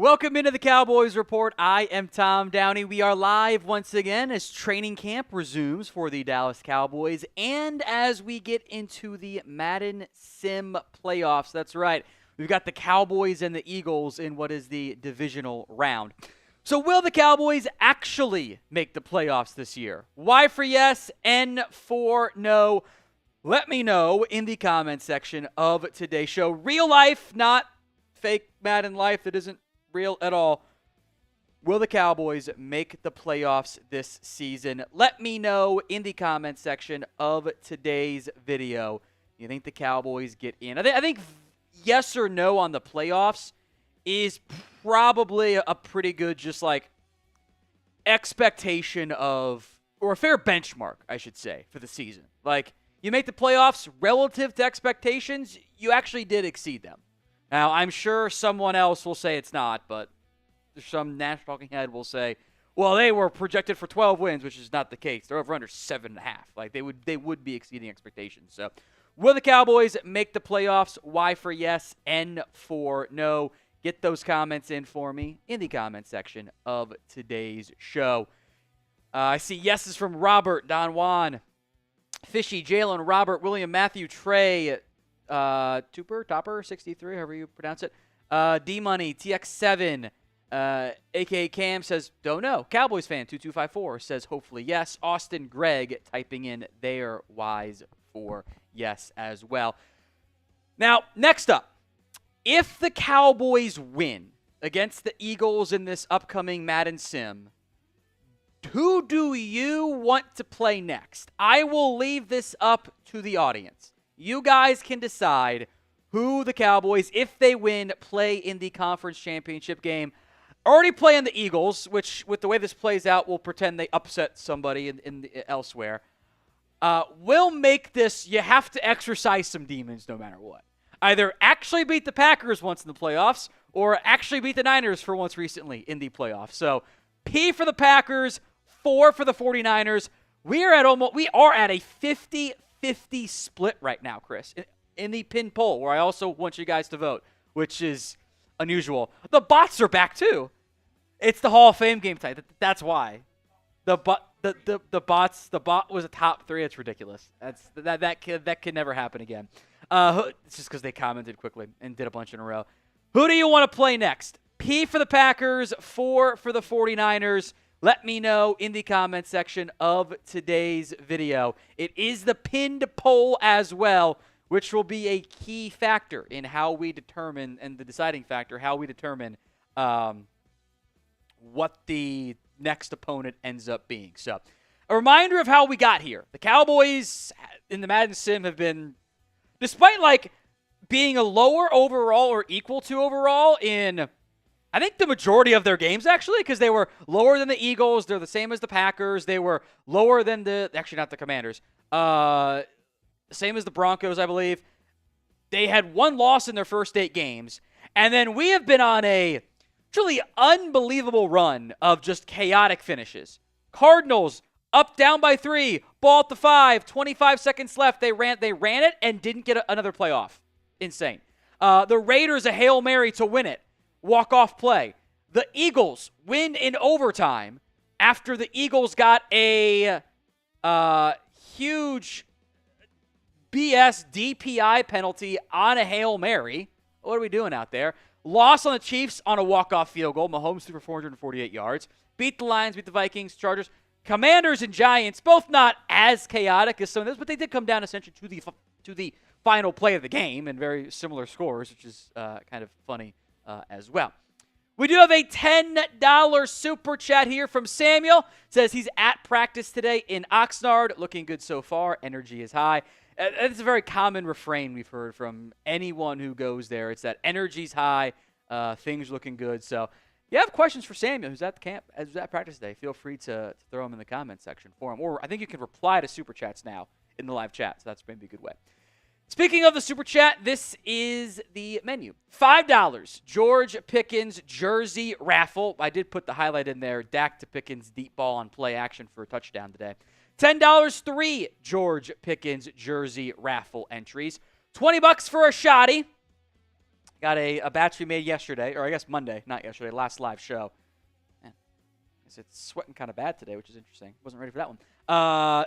Welcome into the Cowboys Report. I am Tom Downey. We are live once again as training camp resumes for the Dallas Cowboys and as we get into the Madden Sim playoffs. That's right. We've got the Cowboys and the Eagles in what is the Divisional Round. So will the Cowboys actually make the playoffs this year? Y for yes, N for no. Let me know in the comment section of today's show. Real life, not fake Madden life that isn't real at all. Will the Cowboys make the playoffs this season? Let me know in the comment section of today's video. You think the Cowboys get in? I think yes or no on the playoffs is probably a pretty good just like expectation of, or a fair benchmark, I should say, for the season. Like, you make the playoffs relative to expectations, you actually did exceed them. Now, I'm sure someone else will say it's not, but some national talking head will say, well, they were projected for 12 wins, which is not the case. They're over under 7.5. Like, they would be exceeding expectations. So, will the Cowboys make the playoffs? Y for yes, N for no. Get those comments in for me in the comment section of today's show. I see yeses from Robert, Don Juan, Fishy, Jalen, Robert, William, Matthew, Trey, Topper, 63, however you pronounce it. D-Money, TX7, a.k.a. Cam says, don't know. Cowboys fan, 2254, says hopefully yes. Austin Gregg typing in their Ys for yes as well. Now, next up, if the Cowboys win against the Eagles in this upcoming Madden Sim, who do you want to play next? I will leave this up to the audience. You guys can decide who the Cowboys, if they win, play in the conference championship game. Already playing the Eagles, which with the way this plays out, we'll pretend they upset somebody elsewhere. We'll make this, you have to exercise some demons no matter what. Either actually beat the Packers once in the playoffs or actually beat the Niners for once recently in the playoffs. So P for the Packers, 4 for the 49ers. We are at a 50-50 split right now, Chris, in the pin poll, where I also want you guys to vote, which is unusual. The bots are back too. It's the Hall of Fame game tonight. That's why. The bot was a top 3. It's ridiculous. That can never happen again. It's just because they commented quickly and did a bunch in a row. Who do you want to play next? P for the Packers, 4 for the 49ers. Let me know in the comment section of today's video. It is the pinned poll as well, which will be a key factor in how we determine, and the deciding factor, how we determine what the next opponent ends up being. So, a reminder of how we got here. The Cowboys in the Madden Sim have been, despite like being a lower overall or equal to overall in, I think, the majority of their games, actually, because they were lower than the Eagles. They're the same as the Packers. They were lower than actually not the Commanders. Same as the Broncos, I believe. They had one loss in their first 8 games. And then we have been on a truly unbelievable run of just chaotic finishes. Cardinals up, down by 3, ball at the 5, 25 seconds left. They ran it and didn't get another playoff. Insane. The Raiders, a Hail Mary to win it. Walk-off play. The Eagles win in overtime after the Eagles got a huge BS DPI penalty on a Hail Mary. What are we doing out there? Loss on the Chiefs on a walk-off field goal. Mahomes threw for 448 yards. Beat the Lions, beat the Vikings, Chargers. Commanders and Giants, both not as chaotic as some of this, but they did come down essentially to the final play of the game and very similar scores, which is kind of funny as well. We do have a $10 super chat here from Samuel. Says he's at practice today in Oxnard. Looking good so far. Energy is high. It's a very common refrain we've heard from anyone who goes there. It's that energy's high, things looking good. So if you have questions for Samuel, who's at the camp, who's at practice today, feel free to throw them in the comment section for him. Or I think you can reply to super chats now in the live chat. So that's maybe a good way. Speaking of the super chat, this is the menu. $5, George Pickens jersey raffle. I did put the highlight in there. Dak to Pickens deep ball on play action for a touchdown today. $10, 3 George Pickens jersey raffle entries. $20 for a shoddy. Got a batch we made yesterday, or I guess Monday, not yesterday, last live show. Man, it's sweating kind of bad today, which is interesting. Wasn't ready for that one.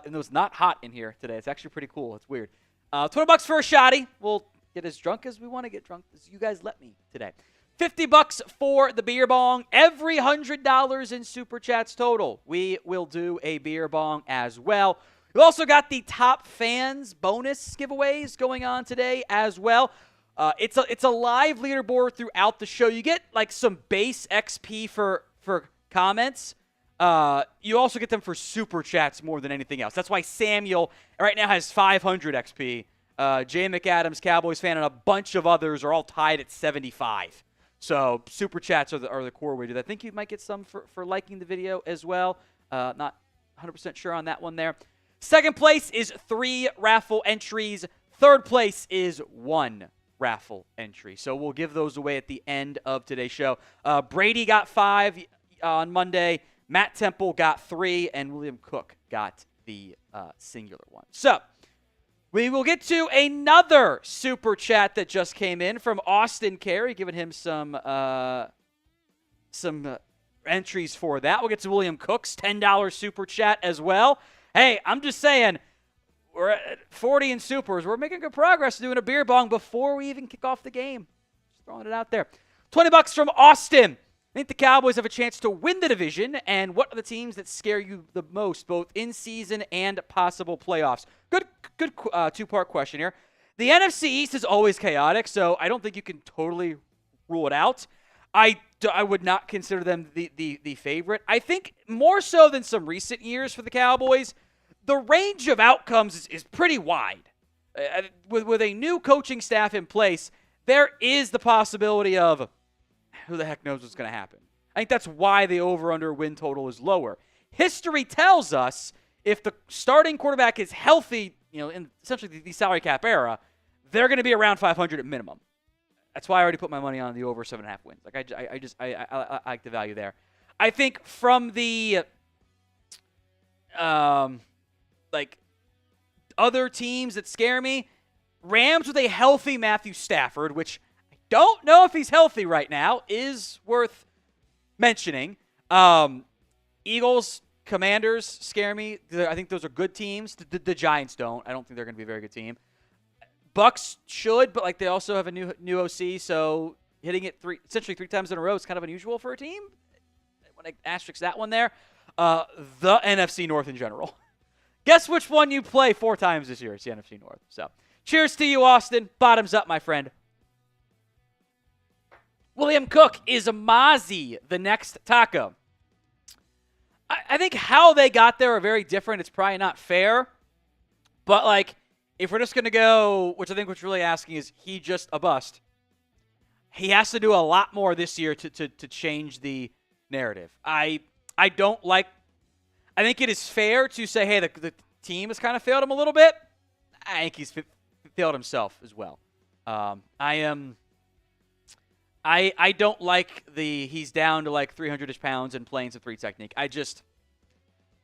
And it was not hot in here today. It's actually pretty cool. It's weird. $20 for a shotty. We'll get as drunk as we want to get drunk, as you guys let me today. $50 for the beer bong. Every $100 in Super Chats total, we will do a beer bong as well. We've also got the top fans bonus giveaways going on today as well. It's a live leaderboard throughout the show. You get like some base XP for comments. You also get them for Super Chats more than anything else. That's why Samuel right now has 500 XP. Jay McAdams, Cowboys fan, and a bunch of others are all tied at 75. So Super Chats are the core way to do that. I think you might get some for liking the video as well. Not 100% sure on that one there. Second place is 3 raffle entries. Third place is 1 raffle entry. So we'll give those away at the end of today's show. Brady got 5 on Monday. Matt Temple got 3, and William Cook got the singular one. So we will get to another Super Chat that just came in from Austin Carey, giving him some entries for that. We'll get to William Cook's $10 Super Chat as well. Hey, I'm just saying, we're at 40 in Supers. We're making good progress doing a beer bong before we even kick off the game. Just throwing it out there. $20 from Austin. I think the Cowboys have a chance to win the division, and what are the teams that scare you the most, both in season and possible playoffs? Good two-part question here. The NFC East is always chaotic, so I don't think you can totally rule it out. I would not consider them the favorite. I think more so than some recent years for the Cowboys, the range of outcomes is pretty wide. With a new coaching staff in place, there is the possibility of who the heck knows what's going to happen. I think that's why the over-under win total is lower. History tells us if the starting quarterback is healthy, in essentially the salary cap era, they're going to be around 500 at minimum. That's why I already put my money on the over 7.5 wins. Like I like the value there. I think from the other teams that scare me, Rams with a healthy Matthew Stafford, which I don't know if he's healthy right now, is worth mentioning. Eagles, Commanders scare me. I think those are good teams. The Giants don't. I don't think they're going to be a very good team. Bucks should, but they also have a new OC, so hitting it essentially three times in a row is kind of unusual for a team. When I asterisk that one there, the NFC North in general. Guess which one you play 4 times this year? It's the NFC North. So, cheers to you, Austin. Bottoms up, my friend. William Cook is a Mozzie, the next taco. I think how they got there are very different. It's probably not fair, but if we're just going to go, which I think what's really asking is he just a bust, he has to do a lot more this year to change the narrative. I think it is fair to say, hey, the team has kind of failed him a little bit. I think he's failed himself as well. I don't like he's down to 300-ish pounds and playing some 3 technique. I just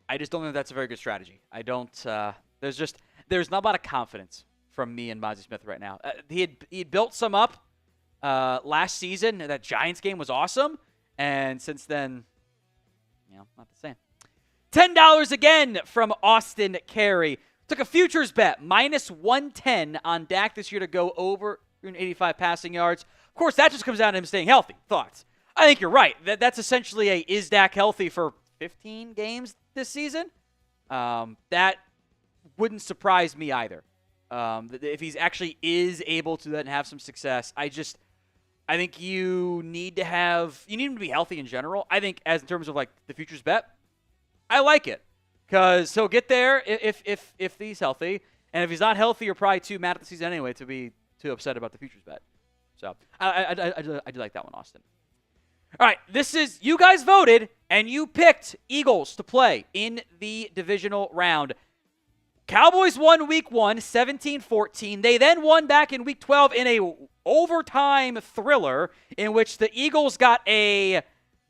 don't think that's a very good strategy. I don't, there's not a lot of confidence from me and Mozzie Smith right now. He had built some up last season. That Giants game was awesome. And since then, not the same. $10 again from Austin Carey. Took a futures bet, -110 on Dak this year to go over 385 passing yards. Of course, that just comes down to him staying healthy. Thoughts? I think you're right. That's essentially is Dak healthy for 15 games this season? That wouldn't surprise me either. If he's actually is able to then have some success, I think you need him to be healthy in general. I think as in terms of the futures bet, I like it because he'll get there if he's healthy, and if he's not healthy, you're probably too mad at the season anyway to be too upset about the futures bet. So I do like that one, Austin. All right, this is you guys voted and you picked Eagles to play in the divisional round. Cowboys won week 1, 17-14. They then won back in week 12 in a overtime thriller in which the Eagles got a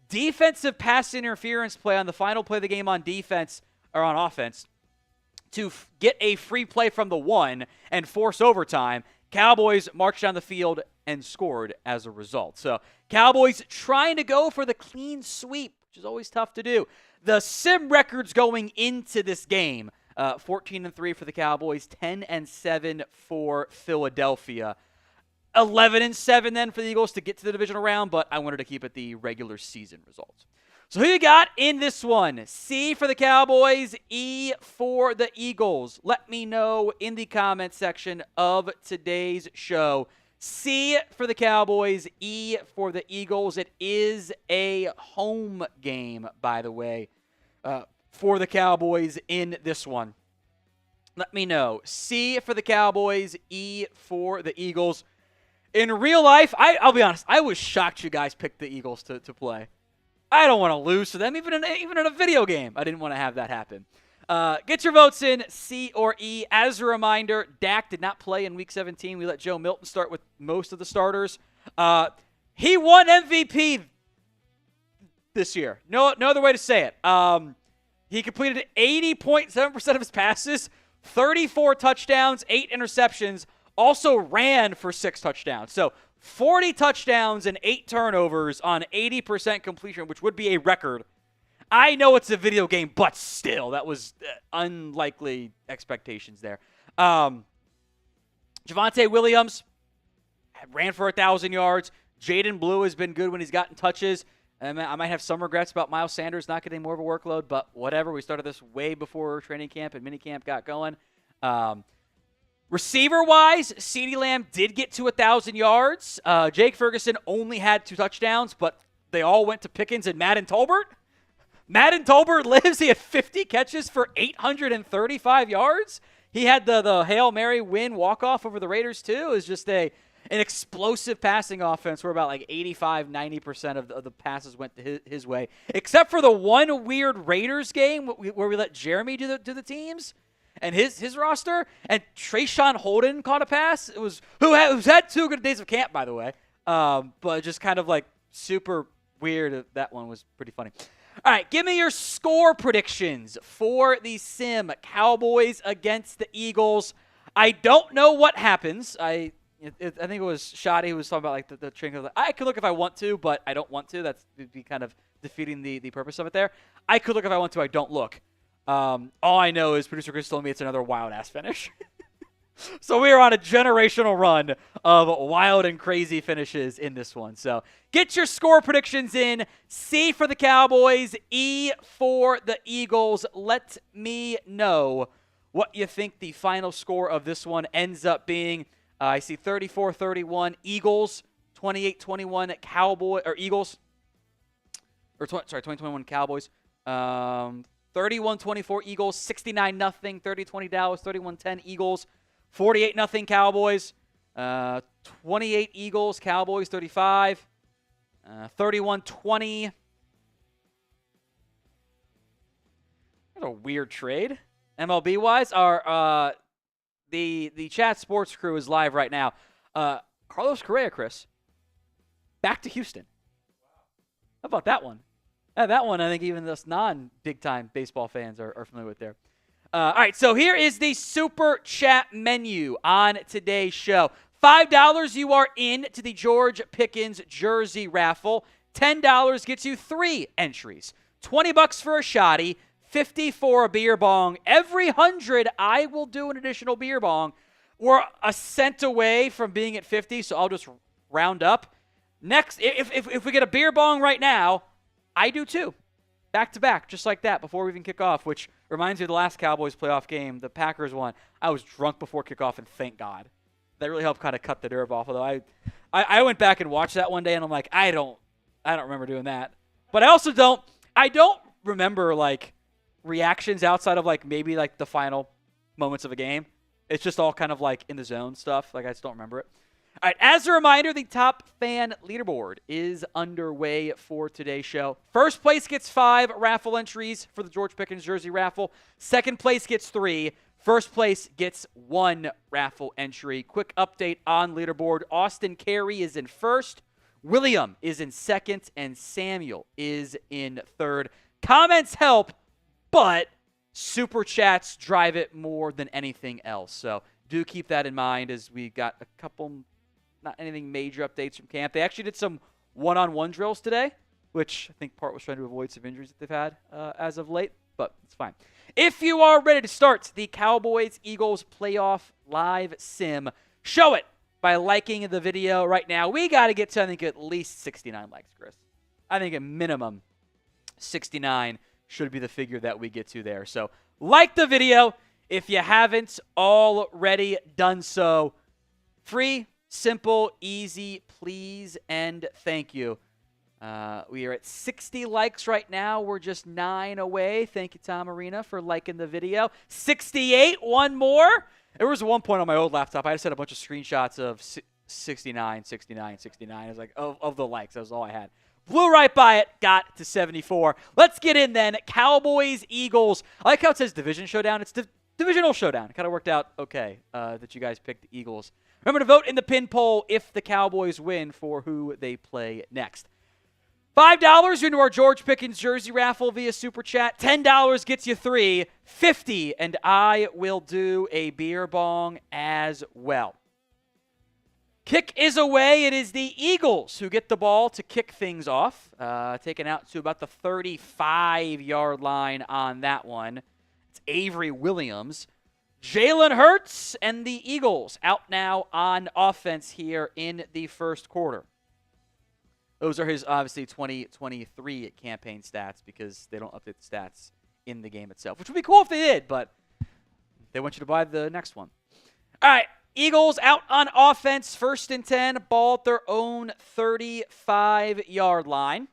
defensive pass interference play on the final play of the game on defense or on offense to get a free play from the 1 and force overtime. Cowboys marched down the field and scored as a result. So Cowboys trying to go for the clean sweep, which is always tough to do. The sim records going into this game, 14-3 for the Cowboys, 10-7 for Philadelphia. 11-7 then for the Eagles to get to the divisional round, but I wanted to keep it the regular season results. So who you got in this one? C for the Cowboys, E for the Eagles. Let me know in the comment section of today's show. C for the Cowboys, E for the Eagles. It is a home game, by the way, for the Cowboys in this one. Let me know. C for the Cowboys, E for the Eagles. In real life, I'll be honest, I was shocked you guys picked the Eagles to play. I don't want to lose to them, even in a video game. I didn't want to have that happen. Get your votes in, C or E. As a reminder, Dak did not play in Week 17. We let Joe Milton start with most of the starters. He won MVP this year. No other way to say it. He completed 80.7% of his passes, 34 touchdowns, 8 interceptions, also ran for 6 touchdowns. So 40 touchdowns and 8 turnovers on 80% completion, which would be a record. I know it's a video game, but still, that was unlikely expectations there. Javonte Williams ran for 1,000 yards. Jaden Blue has been good when he's gotten touches. I might have some regrets about Miles Sanders not getting more of a workload, but whatever. We started this way before training camp and minicamp got going. Receiver-wise, CeeDee Lamb did get to 1,000 yards. Jake Ferguson only had 2 touchdowns, but they all went to Pickens and Madden Tolbert. Madden Tolbert lives. He had 50 catches for 835 yards. He had the Hail Mary win walk-off over the Raiders, too. It was just an explosive passing offense where about like 85, 90% of the passes went to his way, except for the one weird Raiders game where we let Jeremy do the teams and his roster, and Trayshawn Holden caught a pass. It was who's had 2 good days of camp, by the way, but just kind of like super weird. That one was pretty funny. All right, give me your score predictions for the Sim Cowboys against the Eagles. I don't know what happens. I think it was Shoddy who was talking about like the training. I could look if I want to, but I don't want to. That's would be kind of defeating the purpose of it there. I could look if I want to. I don't look. All I know is producer Chris told me it's another wild-ass finish. So we are on a generational run of wild and crazy finishes in this one. So get your score predictions in. C for the Cowboys, E for the Eagles. Let me know what you think the final score of this one ends up being. I see 34-31 Eagles, 28-21 Eagles. 2021 Cowboys. 31-24 Eagles, 69-0, 30-20 Dallas, 31-10 Eagles, 48-0 Cowboys, 28 Eagles, Cowboys 35, 31-20. That's a weird trade. MLB-wise, the chat sports crew is live right now. Carlos Correa, Chris, back to Houston. How about that one? That one, I think even us non-big-time baseball fans are familiar with there. All right, so here is the Super Chat menu on today's show. $5, you are in to the George Pickens jersey raffle. $10 gets you 3 entries. $20 for a shotty. $50 for a beer bong. Every 100, I will do an additional beer bong. We're a cent away from being at 50, so I'll just round up. Next, if we get a beer bong right now, I do too. Back-to-back, just like that, before we even kick off, which reminds me of the last Cowboys playoff game, the Packers won. I was drunk before kickoff, and thank God. That really helped kind of cut the nerve off. Although I went back and watched that one day, and I'm like, I don't remember doing that. But I also don't remember, like, reactions outside of, like, maybe, like, the final moments of a game. It's just all kind of, like, in the zone stuff. Like, I just don't remember it. All right, as a reminder, the top fan leaderboard is underway for today's show. First place gets 5 raffle entries for the George Pickens jersey raffle. Second place gets 3. First place gets 1 raffle entry. Quick update on leaderboard. Austin Carey is in first. William is in second. And Samuel is in third. Comments help, but Super Chats drive it more than anything else. So do keep that in mind as we got a couple not anything major updates from camp. They actually did some one-on-one drills today, which I think part was trying to avoid some injuries that they've had as of late, but it's fine. If you are ready to start the Cowboys-Eagles playoff live sim, show it by liking the video right now. We got to get to, I think, at least 69 likes, Chris. I think at minimum 69 should be the figure that we get to there. So like the video if you haven't already done so. Free, simple, easy, please, and thank you. We are at 60 likes right now. We're just 9 away. Thank you, Tom Arena, for liking the video. 68, one more. There was one point on my old laptop. I just had a bunch of screenshots of 69, 69, 69. It was like, of the likes. That was all I had. Blew right by it. Got to 74. Let's get in then. Cowboys, Eagles. I like how it says Division Showdown. It's Divisional Showdown. It kind of worked out okay that you guys picked the Eagles. Remember to vote in the pin poll if the Cowboys win for who they play next. $5 into our George Pickens jersey raffle via Super Chat. $10 gets you 3. $50, and I will do a beer bong as well. Kick is away. It is the Eagles who get the ball to kick things off. Taken out to about the 35-yard line on that one. It's Avery Williams. Jalen Hurts and the Eagles out now on offense here in the first quarter. Those are his, obviously, 2023 campaign stats because they don't update the stats in the game itself, which would be cool if they did, but they want you to buy the next one. All right, Eagles out on offense, 1st and 10, ball at their own 35-yard line.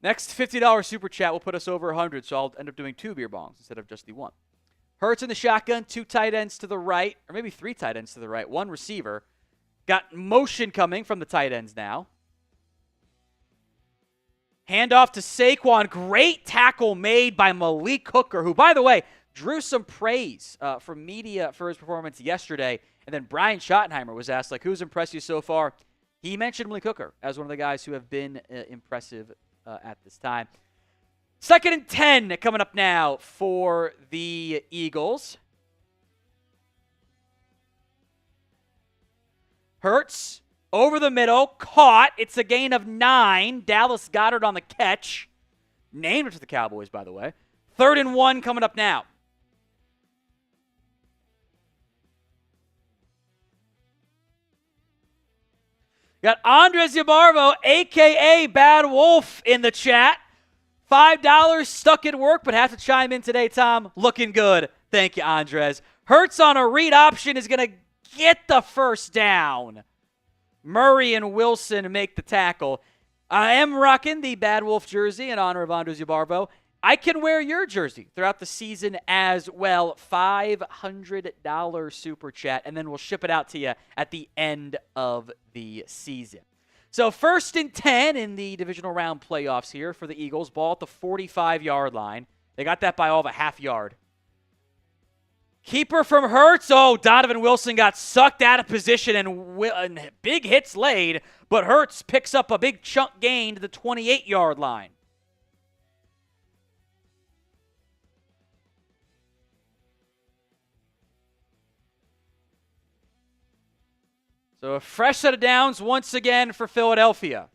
Next $50 Super Chat will put us over 100, so I'll end up doing 2 beer bongs instead of just the one. Hurts in the shotgun, 2 tight ends to the right, or maybe 3 tight ends to the right, 1 receiver. Got motion coming from the tight ends now. Handoff to Saquon. Great tackle made by Malik Hooker, who, by the way, drew some praise from media for his performance yesterday. And then Brian Schottenheimer was asked, like, who's impressed you so far? He mentioned Malik Hooker as one of the guys who have been impressive at this time. 2nd and 10 coming up now for the Eagles. Hurts over the middle, caught. It's a gain of 9. Dallas Goedert on the catch. Named it to the Cowboys, by the way. 3rd and 1 coming up now. Got Andres Yabarvo, a.k.a. Bad Wolf, in the chat. $5 stuck at work, but have to chime in today, Tom. Looking good. Thank you, Andres. Hurts on a read option is going to get the first down. Murray and Wilson make the tackle. I am rocking the Bad Wolf jersey in honor of Andres Yabarvo. I can wear your jersey throughout the season as well. $500 Super Chat, and then we'll ship it out to you at the end of the season. So 1st and 10 in the Divisional Round playoffs here for the Eagles. Ball at the 45-yard line. They got that by all of a half yard. Keeper from Hurts. Oh, Donovan Wilson got sucked out of position and big hits laid, but Hurts picks up a big chunk gain to the 28-yard line. So a fresh set of downs once again for Philadelphia.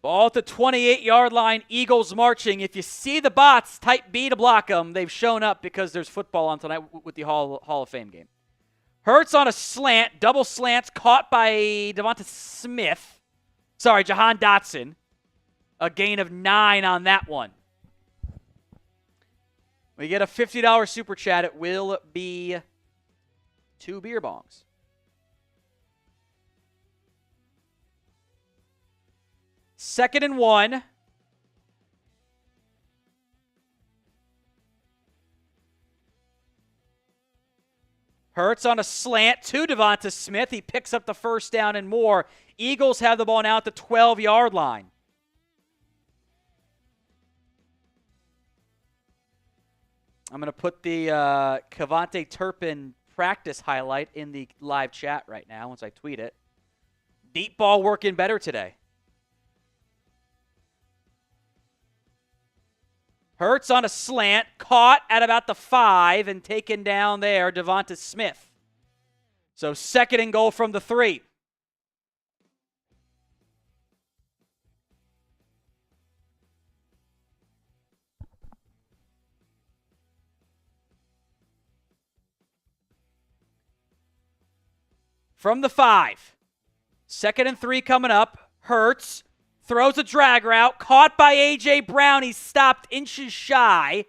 Ball at the 28-yard line, Eagles marching. If you see the bots, type B to block them. They've shown up because there's football on tonight with the Hall of Fame game. Hurts on a slant, double slants, caught by Jahan Dotson. A gain of 9 on that one. We get a $50 Super Chat. It will be 2 beer bongs. Second and 1. Hurts on a slant to Devonta Smith. He picks up the first down and more. Eagles have the ball now at the 12-yard line. I'm going to put the Cavante Turpin practice highlight in the live chat right now once I tweet it. Deep ball working better today. Hurts on a slant, caught at about the 5 and taken down there, Devonta Smith. So 2nd and goal from the 3. From the 5. 2nd and 3 coming up. Hurts throws a drag route, caught by A.J. Brown. He's stopped inches shy.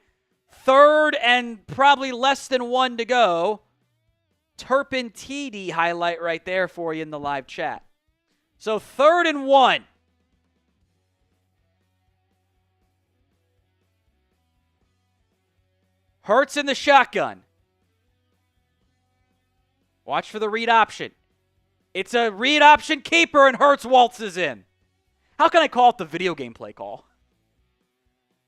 3rd and probably less than 1 to go. Turpin TD highlight right there for you in the live chat. So 3rd and 1. Hurts in the shotgun. Watch for the read option. It's a read option keeper, and Hurts waltzes in. How can I call it the video game play call?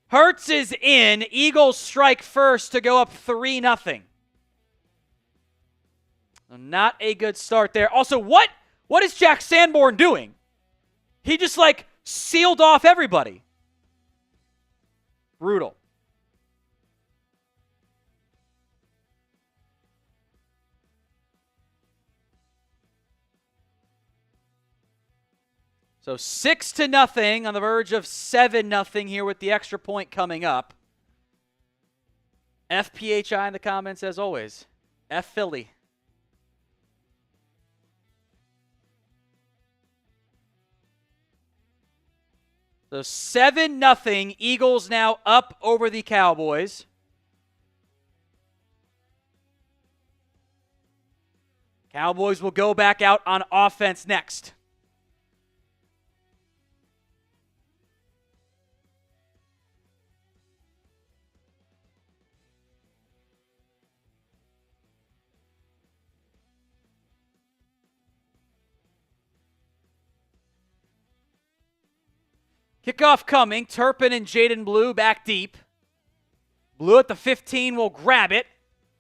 Hurts is in. Eagles strike first to go up 3-0. Not a good start there. Also, what is Jack Sanborn doing? He just, sealed off everybody. Brutal. So 6-0 on the verge of 7-0 here with the extra point coming up. FPHI in the comments as always. F Philly. So 7-0. Eagles now up over the Cowboys. Cowboys will go back out on offense next. Kickoff coming. Turpin and Jaden Blue back deep. Blue at the 15 will grab it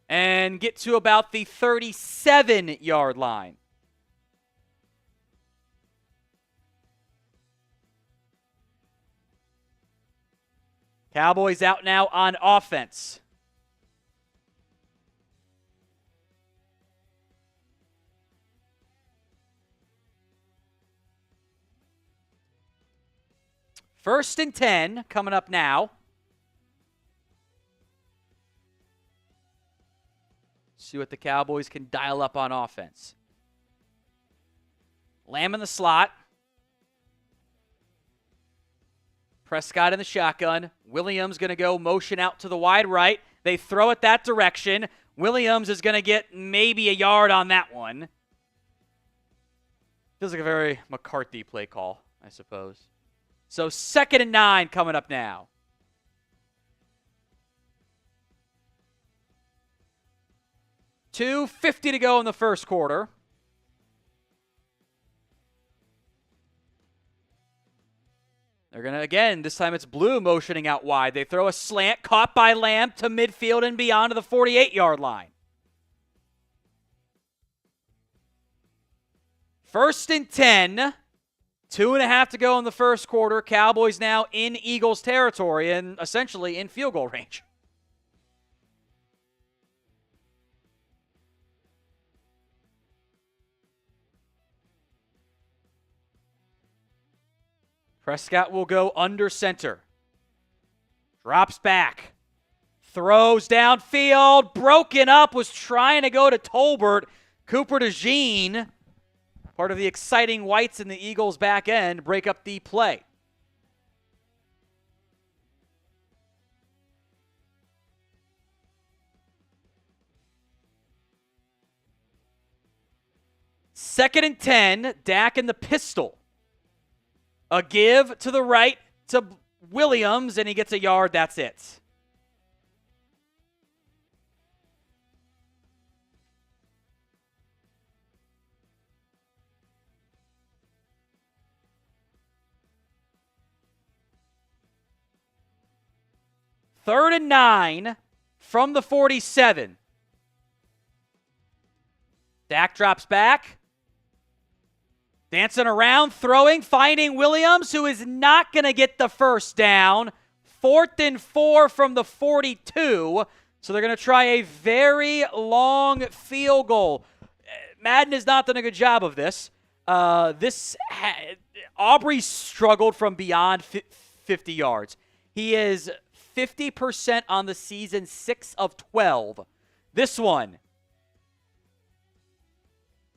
and get to about the 37-yard line. Cowboys out now on offense. First and 10 coming up now. See what the Cowboys can dial up on offense. Lamb in the slot. Prescott in the shotgun. Williams going to go motion out to the wide right. They throw it that direction. Williams is going to get maybe a yard on that one. Feels like a very McCarthy play call, I suppose. So 2nd and 9 coming up now. $2:50 to go in the first quarter. They're going to, again, this time it's Blue motioning out wide. They throw a slant, caught by Lamb to midfield and beyond to the 48-yard line. 1st and 10. 2.5 to go in the first quarter. Cowboys now in Eagles territory and essentially in field goal range. Prescott will go under center. Drops back. Throws downfield. Broken up. Was trying to go to Tolbert. Cooper DeJean, part of the exciting whites in the Eagles' back end, break up the play. Second and 10, Dak in the pistol. A give to the right to Williams, and he gets a yard. That's it. Third and 9 from the 47. Dak drops back. Dancing around, throwing, finding Williams, who is not going to get the first down. 4th and 4 from the 42. So they're going to try a very long field goal. Madden has not done a good job of this. Aubrey struggled from beyond 50 yards. He is 50% on the season, 6 of 12. This one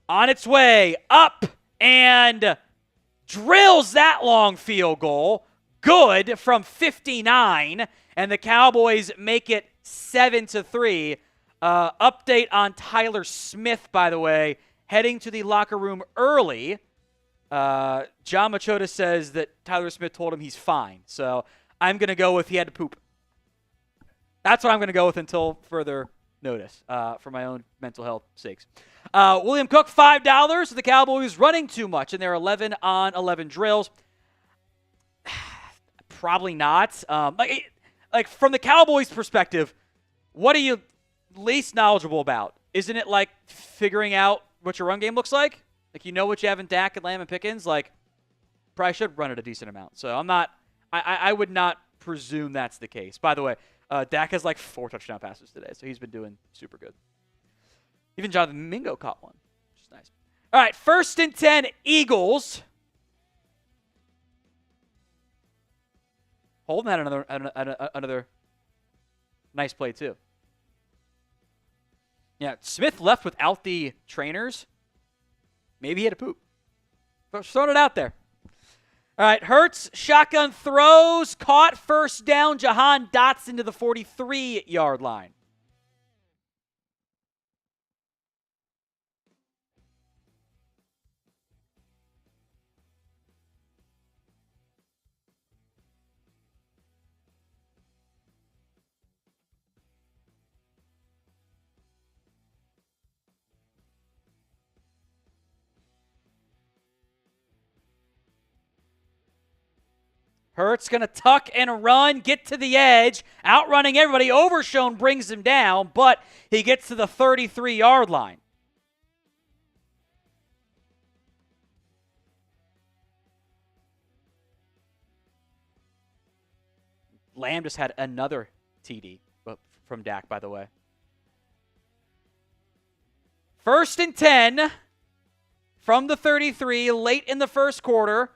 on its way up and drills that long field goal. Good from 59, and the Cowboys make it 7-3. Update on Tyler Smith, by the way, heading to the locker room early. John Machota says that Tyler Smith told him he's fine. So I'm going to go with he had to poop. That's what I'm going to go with until further notice for my own mental health sakes. William Cook, $5. The Cowboys running too much in their 11 on 11 drills. Probably not. Like from the Cowboys' perspective, what are you least knowledgeable about? Isn't it like figuring out what your run game looks like? Like, you know what you have in Dak and Lamb and Pickens? Like, probably should run it a decent amount. So I would not presume that's the case. By the way, Dak has like 4 touchdown passes today, so he's been doing super good. Even Jonathan Mingo caught one, which is nice. All right, 1st and 10, Eagles. Holden had another nice play, too. Yeah, Smith left without the trainers. Maybe he had a poop. Just throwing it out there. All right, Hurts, shotgun throws, caught, first down. Jahan Dotson to the 43-yard line. Hurts going to tuck and run, get to the edge, outrunning everybody. Overshown brings him down, but he gets to the 33-yard line. Lamb just had another TD from Dak, by the way. 1st and 10 from the 33, late in the first quarter.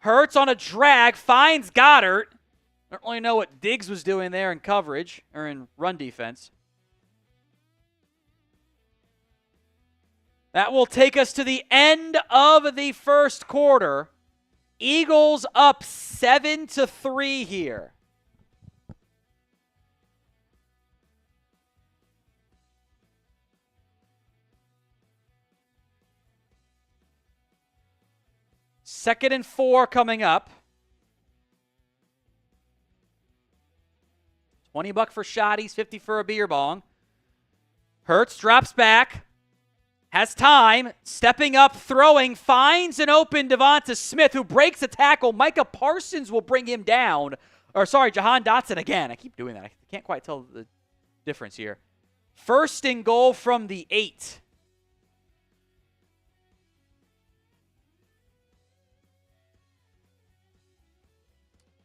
Hurts on a drag, finds Goddard. I don't really know what Diggs was doing there in coverage or in run defense. That will take us to the end of the first quarter. Eagles up 7-3 here. Second and 4 coming up. $20 for shotties, 50 for a beer bong. Hurts drops back. Has time. Stepping up, throwing. Finds an open Devonta Smith who breaks a tackle. Micah Parsons will bring him down. Or sorry, Jahan Dotson again. I keep doing that. I can't quite tell the difference here. 1st and goal from the 8.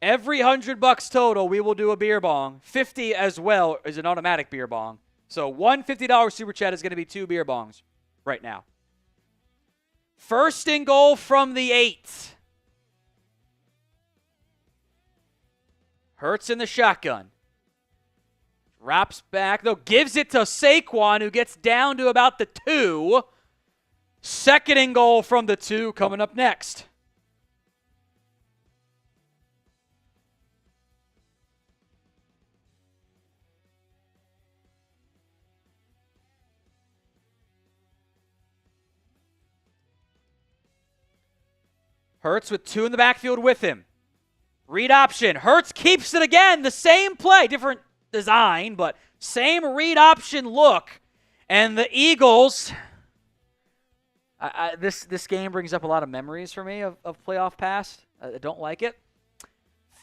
Every $100 total, we will do a beer bong. 50 as well is an automatic beer bong. So one $50 super chat is going to be 2 beer bongs right now. 1st and goal from the 8. Hurts in the shotgun. Drops back, though, gives it to Saquon, who gets down to about the 2. 2nd and goal from the 2 coming up next. Hurts with 2 in the backfield with him. Read option. Hurts keeps it again. The same play. Different design, but same read option look. And the Eagles, this game brings up a lot of memories for me of playoff past. I don't like it.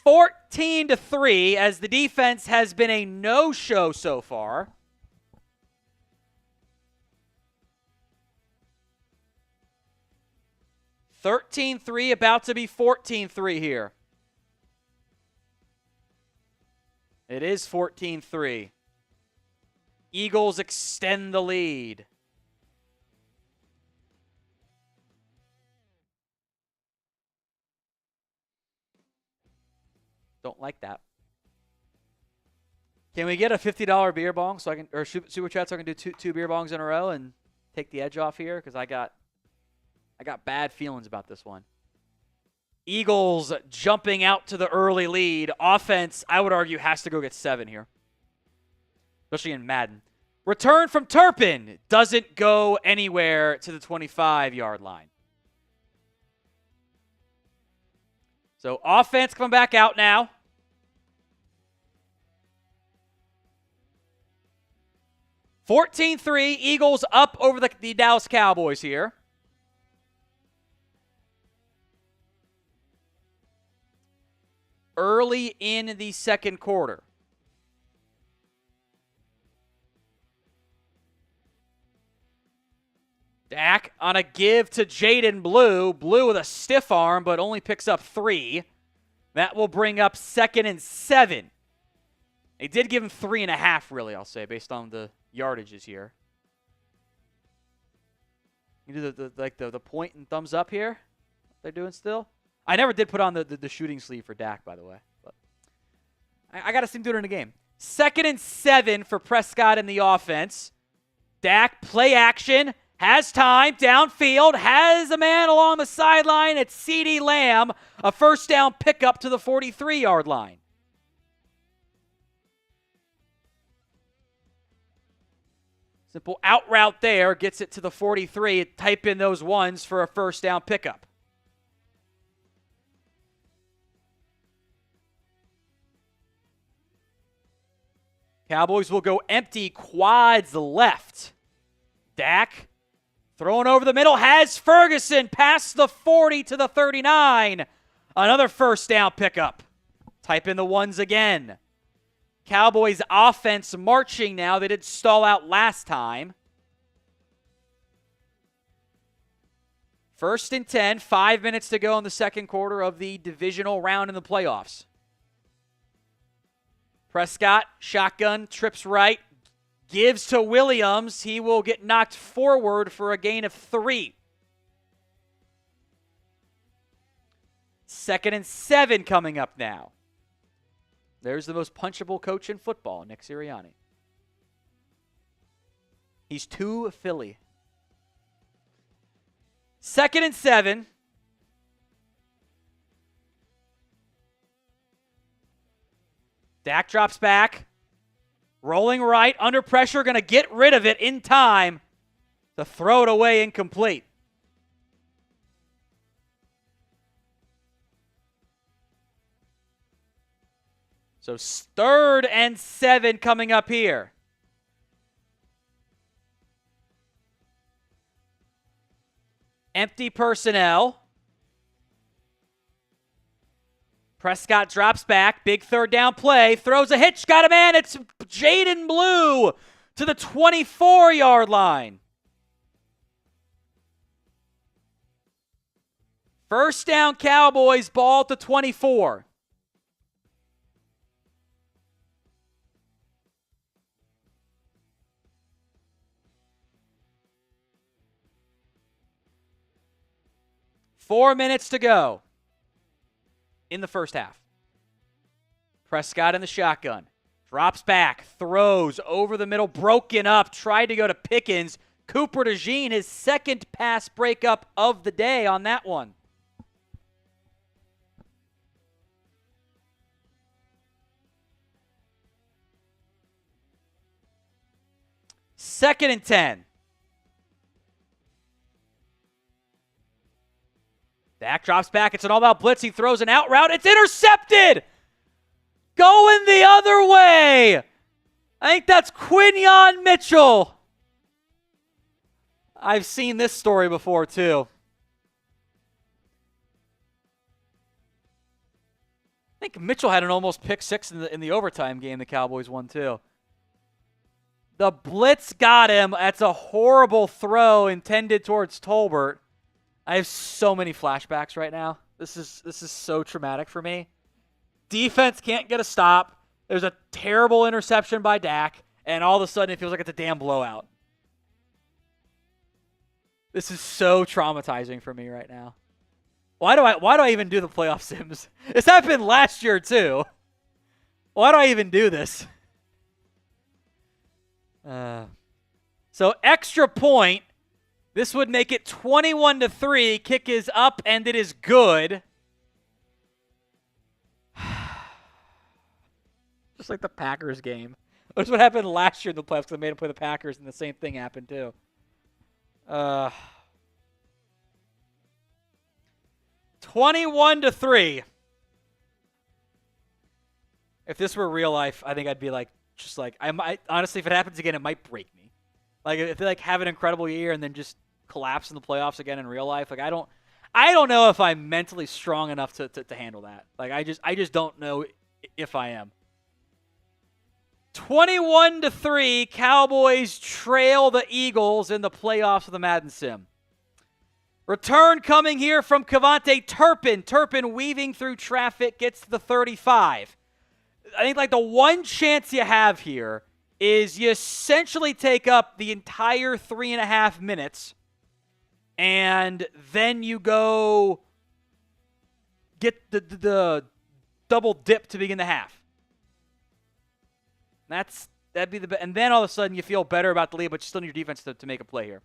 14-3 as the defense has been a no-show so far. $13-3, about to be $14-3 here. It is 14-3. Eagles extend the lead. Don't like that. Can we get a $50 beer bong so I can, or super chat so I can do two beer bongs in a row and take the edge off here? Because I got bad feelings about this one. Eagles jumping out to the early lead. Offense, I would argue, has to go get 7 here, especially in Madden. Return from Turpin doesn't go anywhere to the 25-yard line. So offense coming back out now. (14-3), Eagles up over the Dallas Cowboys here. Early in the second quarter. Dak on a give to Jaden Blue. Blue with a stiff arm, but only picks up 3. That will bring up 2nd and 7. They did give him 3.5, really, I'll say, based on the yardages here. You do the point and thumbs up here? They're doing still? I never did put on the shooting sleeve for Dak, by the way. But I got to see him do it in a game. 2nd and 7 for Prescott in the offense. Dak, play action, has time, downfield, has a man along the sideline. It's CeeDee Lamb, a first down pickup to the 43-yard line. Simple out route there, gets it to the 43. Type in those ones for a first down pickup. Cowboys will go empty, quads left. Dak throwing over the middle, has Ferguson past the 40 to the 39. Another first down pickup. Type in the ones again. Cowboys offense marching now. They did stall out last time. 1st and 10, 5 minutes to go in the second quarter of the divisional round in the playoffs. Prescott, shotgun, trips right, gives to Williams. He will get knocked forward for a gain of 3. 2nd and 7 coming up now. There's the most punchable coach in football, Nick Sirianni. He's too Philly. 2nd and 7. Dak drops back. Rolling right, under pressure, going to get rid of it in time to throw it away incomplete. So 3rd and 7 coming up here. Empty personnel. Prescott drops back. Big 3rd down play. Throws a hitch. Got a man. It's Jaden Blue to the 24-yard line. First down Cowboys, ball to 24. Four minutes to go in the first half. Prescott in the shotgun. Drops back. Throws over the middle. Broken up. Tried to go to Pickens. Cooper DeJean, his 2nd pass breakup of the day on that one. Second and 10. Dak drops back. It's an all-out blitz. He throws an out route. It's intercepted! Going the other way! I think that's Quinyon Mitchell. I've seen this story before, too. I think Mitchell had an almost pick 6 in the overtime game the Cowboys won, too. The blitz got him. That's a horrible throw intended towards Tolbert. I have so many flashbacks right now. This is so traumatic for me. Defense can't get a stop. There's a terrible interception by Dak, and all of a sudden it feels like it's a damn blowout. This is so traumatizing for me right now. Why do I even do the playoff sims? This happened last year too. Why do I even do this? So extra point. This would make it 21-3. Kick is up and it is good. Just like the Packers game. That's what happened last year in the playoffs because they made them play the Packers and the same thing happened too. 21-3. If this were real life, I think I'd be like, just like, I might, honestly, if it happens again, it might break me. Like, if they like have an incredible year and then just collapse in the playoffs again in real life, like I don't know if I'm mentally strong enough to handle that. Like, I just don't know if I am. 21-3, Cowboys trail the Eagles in the playoffs of the Madden Sim. Return coming here from Kevontae Turpin. Turpin weaving through traffic, gets to the 35. I think like the one chance you have here is you essentially take up the entire 3.5 minutes and then you go get the double dip to begin the half. That'd be the best. And then all of a sudden you feel better about the lead, but you still need your defense to make a play here.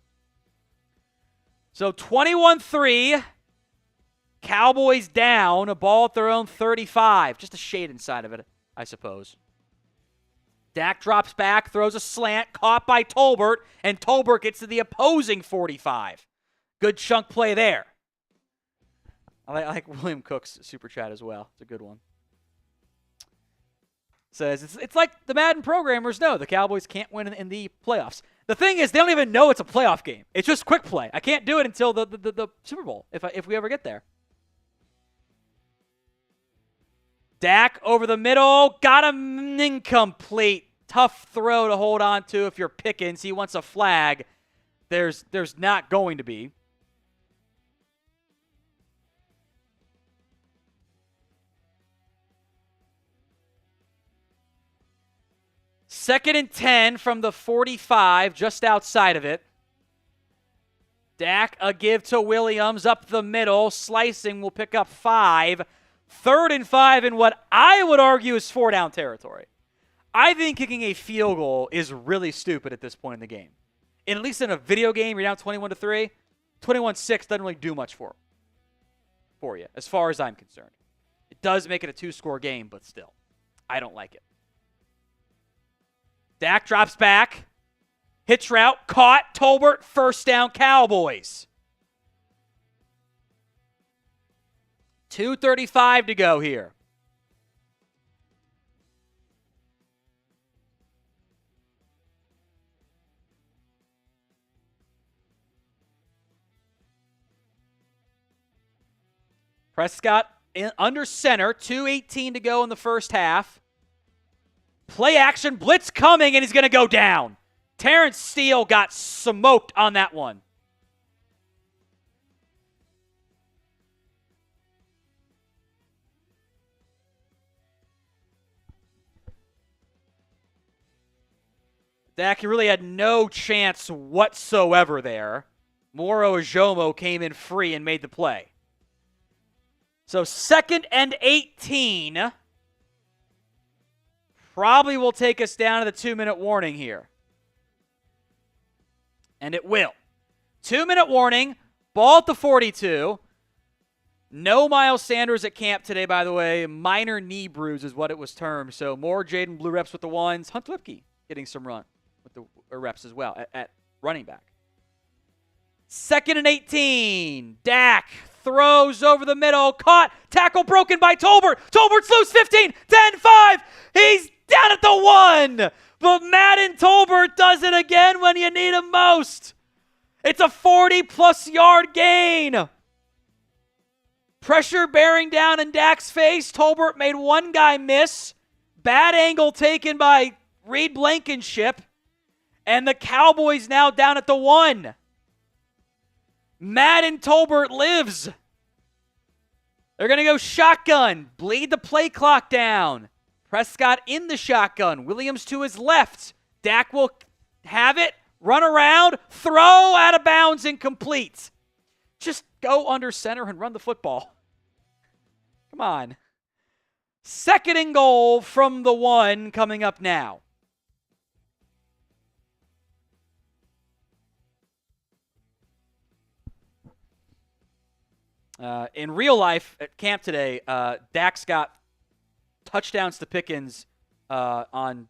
So 21-3, Cowboys down, a ball at their own 35. Just a shade inside of it, I suppose. Dak drops back, throws a slant, caught by Tolbert, and Tolbert gets to the opposing 45. Good chunk play there. I like William Cook's super chat as well. It's a good one. Says it's like the Madden programmers know the Cowboys can't win in the playoffs. The thing is, they don't even know it's a playoff game. It's just quick play. I can't do it until the Super Bowl if we ever get there. Dak over the middle, got him incomplete. Tough throw to hold on to if you're Pickens. He wants a flag. There's not going to be. Second and 10 from the 45, just outside of it. Dak, a give to Williams up the middle. Slicing will pick up 5. 3rd and 5 in what I would argue is 4-down territory. I think kicking a field goal is really stupid at this point in the game. And at least in a video game, you're down 21-3. 21-6 doesn't really do much for you, as far as I'm concerned. It does make it a 2-score game, but still, I don't like it. Dak drops back. Hitch route. Caught. Tolbert. First down, Cowboys. 2:35 to go here. Prescott under center. 2:18 to go in the first half. Play action, blitz coming, and he's going to go down. Terrence Steele got smoked on that one. Dak really had no chance whatsoever there. Moro Ajomo came in free and made the play. So 2nd and 18. Probably will take us down to the 2-minute warning here. And it will. 2-minute warning. Ball at the 42. No Miles Sanders at camp today, by the way. Minor knee bruise is what it was termed. So more Jaden Blue reps with the ones. Hunt Lipke getting some run with the reps as well at running back. 2nd and 18. Dak throws over the middle. Caught. Tackle broken by Tolbert. Tolbert's loose. 15. 10. 5. He's down at the 1. But Madden Tolbert does it again when you need him most. It's a 40-plus yard gain. Pressure bearing down in Dak's face. Tolbert made one guy miss. Bad angle taken by Reed Blankenship. And the Cowboys now down at the 1. Madden Tolbert lives. They're going to go shotgun. Bleed the play clock down. Prescott in the shotgun. Williams to his left. Dak will have it, run around, throw out of bounds, incomplete. Just go under center and run the football. Come on. 2nd and goal from the 1 coming up now. In real life at camp today, Dak's got touchdowns to Pickens on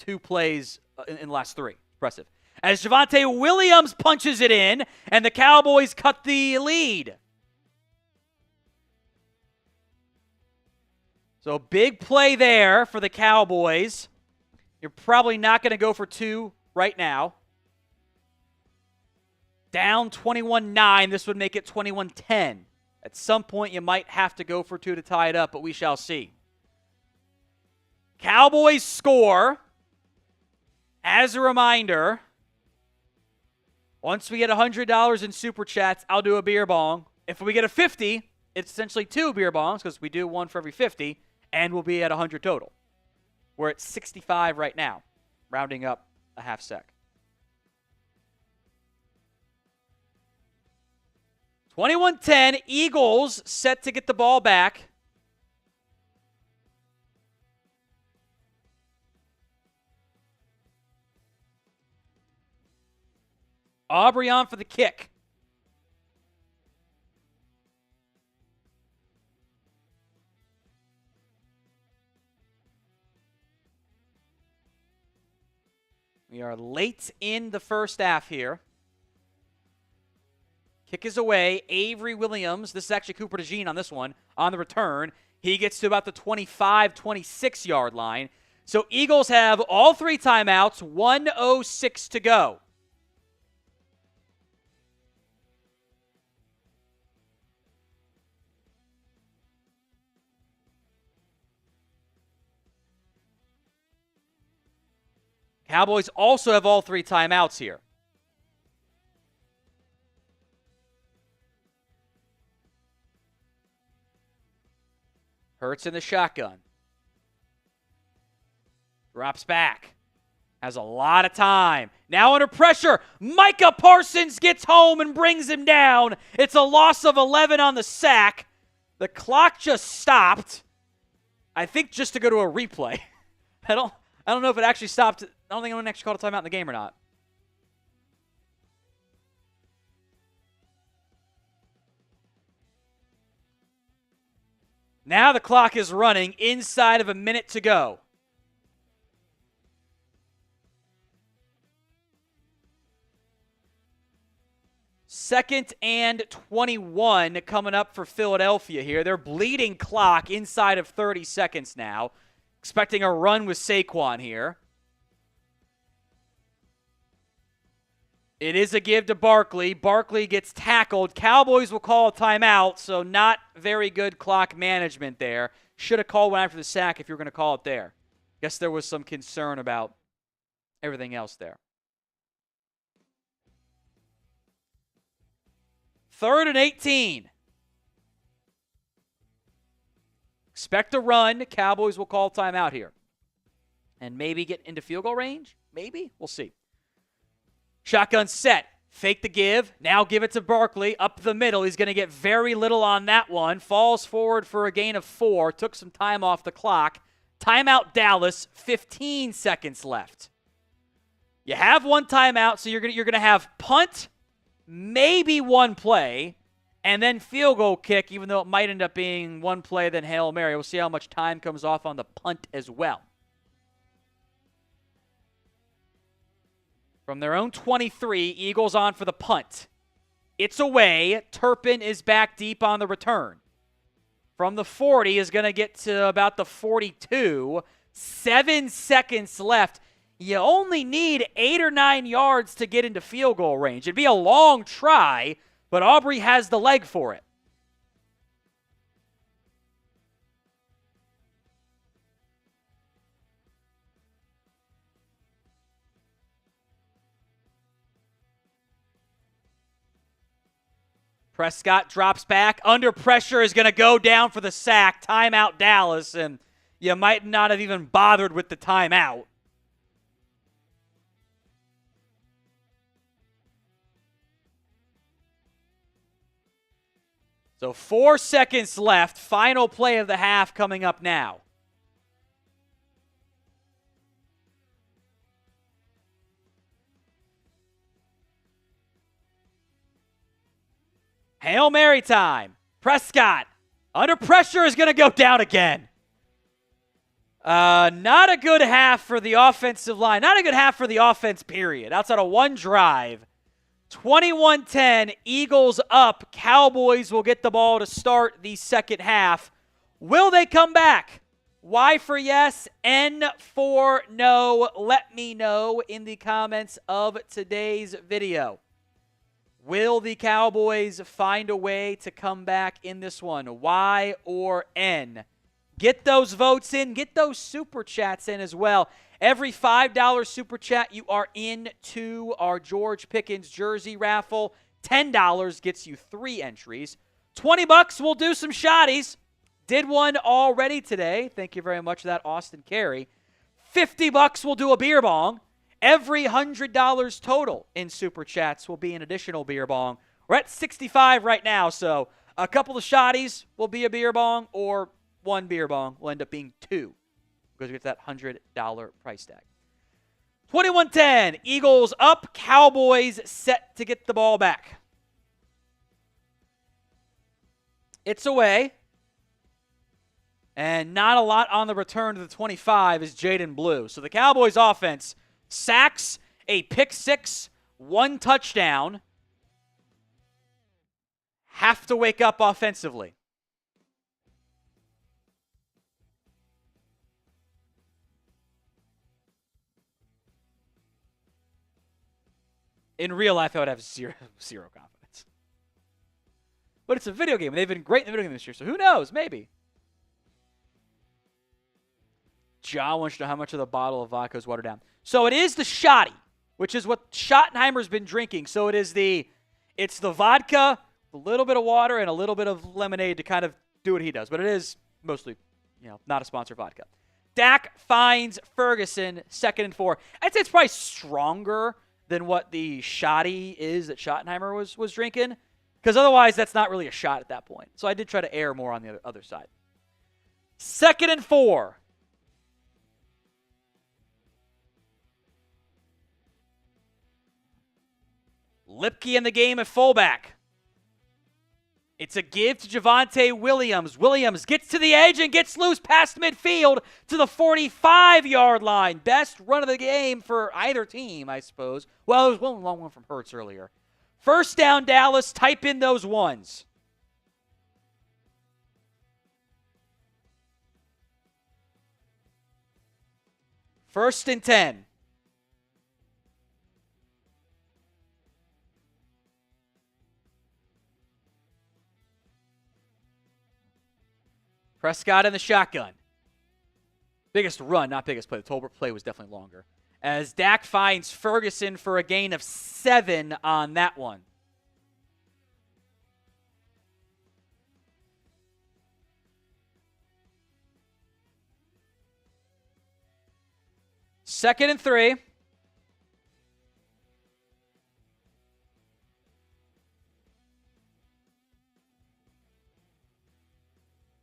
2 plays in the last 3. Impressive. As Javonte Williams punches it in, and the Cowboys cut the lead. So big play there for the Cowboys. You're probably not going to go for 2 right now. Down 21-9. This would make it 21-10. At some point, you might have to go for 2 to tie it up, but we shall see. Cowboys score. As a reminder, once we get $100 in Super Chats, I'll do a beer bong. If we get a 50, it's essentially 2 beer bongs because we do 1 for every 50, and we'll be at 100 total. We're at 65 right now, rounding up a half sec. 21-10, Eagles set to get the ball back. Aubrey on for the kick. We are late in the first half here. Kick is away. Avery Williams, this is actually Cooper DeJean on this one, on the return. He gets to about the 25, 26-yard line. So Eagles have all 3 timeouts, 1:06 to go. Cowboys also have all 3 timeouts here. Hurts in the shotgun. Drops back. Has a lot of time. Now under pressure. Micah Parsons gets home and brings him down. It's a loss of 11 on the sack. The clock just stopped. I think just to go to a replay. I don't know if it actually stopped. I don't think anyone actually called a timeout in the game or not. Now the clock is running inside of a minute to go. Second and 21 coming up for Philadelphia here. They're bleeding clock inside of 30 seconds now. Expecting a run with Saquon here. It is a give to Barkley. Barkley gets tackled. Cowboys will call a timeout, so not very good clock management there. Should have called one after the sack if you were going to call it there. Guess there was some concern about everything else there. 3rd and 18. Expect a run. Cowboys will call timeout here. And maybe get into field goal range? Maybe? We'll see. Shotgun set. Fake the give. Now give it to Barkley. Up the middle. He's going to get very little on that one. Falls forward for a gain of 4. Took some time off the clock. Timeout Dallas. 15 seconds left. You have 1 timeout, so you're going to have punt, maybe 1 play, and then field goal kick, even though it might end up being 1 play, then Hail Mary. We'll see how much time comes off on the punt as well. From their own 23, Eagles on for the punt. It's away. Turpin is back deep on the return. From the 40 is going to get to about the 42. 7 seconds left. You only need 8 or 9 yards to get into field goal range. It'd be a long try, but Aubrey has the leg for it. Prescott drops back. Under pressure is going to go down for the sack. Timeout Dallas, and you might not have even bothered with the timeout. So 4 seconds left. Final play of the half coming up now. Hail Mary time. Prescott, under pressure, is going to go down again. Not a good half for the offensive line. Not a good half for the offense, period. Outside of one drive. 21-10, Eagles up. Cowboys will get the ball to start the second half. Will they come back? Y for yes, N for no. Let me know in the comments of today's video. Will the Cowboys find a way to come back in this one? Y or N? Get those votes in. Get those super chats in as well. Every $5 super chat, you are into our George Pickens jersey raffle. $10 gets you 3 entries. $20, we'll do some shotties. Did one already today. Thank you very much for that, Austin Carey. $50, we'll do a beer bong. Every $100 total in super chats will be an additional beer bong. We're at 65 right now, so a couple of shotties will be a beer bong, or one beer bong will end up being 2 because we get that $100 price tag. 21-10, Eagles up, Cowboys set to get the ball back. It's away, and not a lot on the return to the 25 is Jaden Blue. So the Cowboys offense, sacks, a pick 6, 1 touchdown. Have to wake up offensively. In real life, I would have zero confidence. But it's a video game, and they've been great in the video game this year, so who knows? Maybe. John wants to know how much of the bottle of vodka is watered down. So it is the shotty, which is what Schottenheimer's been drinking. So it's the vodka, a little bit of water, and a little bit of lemonade to kind of do what he does. But it is mostly, not a sponsored vodka. Dak finds Ferguson, 2nd and 4. I'd say it's probably stronger than what the shotty is that Schottenheimer was drinking, because otherwise that's not really a shot at that point. So I did try to err more on the other side. 2nd and 4. Lipke in the game at fullback. It's a give to Javonte Williams. Williams gets to the edge and gets loose past midfield to the 45-yard line. Best run of the game for either team, I suppose. Well, there was one long one from Hurts earlier. First down, Dallas. Type in those ones. First and 10. Prescott in the shotgun. Biggest run, not biggest play. The total play was definitely longer. As Dak finds Ferguson for a gain of 7 on that one. Second and 3.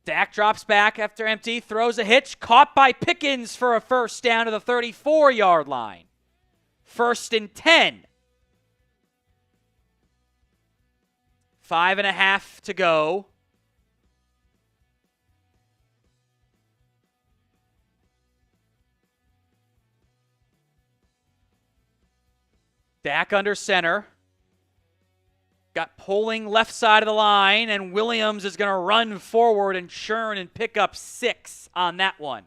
Dak drops back after empty, throws a hitch, caught by Pickens for a first down to the 34-yard line. First and 10. 5.5 to go. Dak under center. Got pulling left side of the line, and Williams is going to run forward and churn and pick up 6 on that one.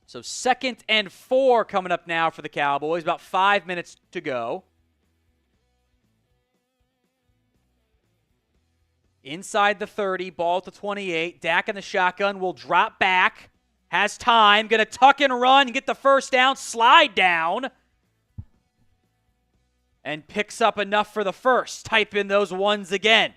So 2nd and 4 coming up now for the Cowboys. About 5 minutes to go. Inside the 30, ball at the 28. Dak in the shotgun will drop back. Has time, going to tuck and run, get the first down, slide down. and picks up enough for the first. Type in those ones again.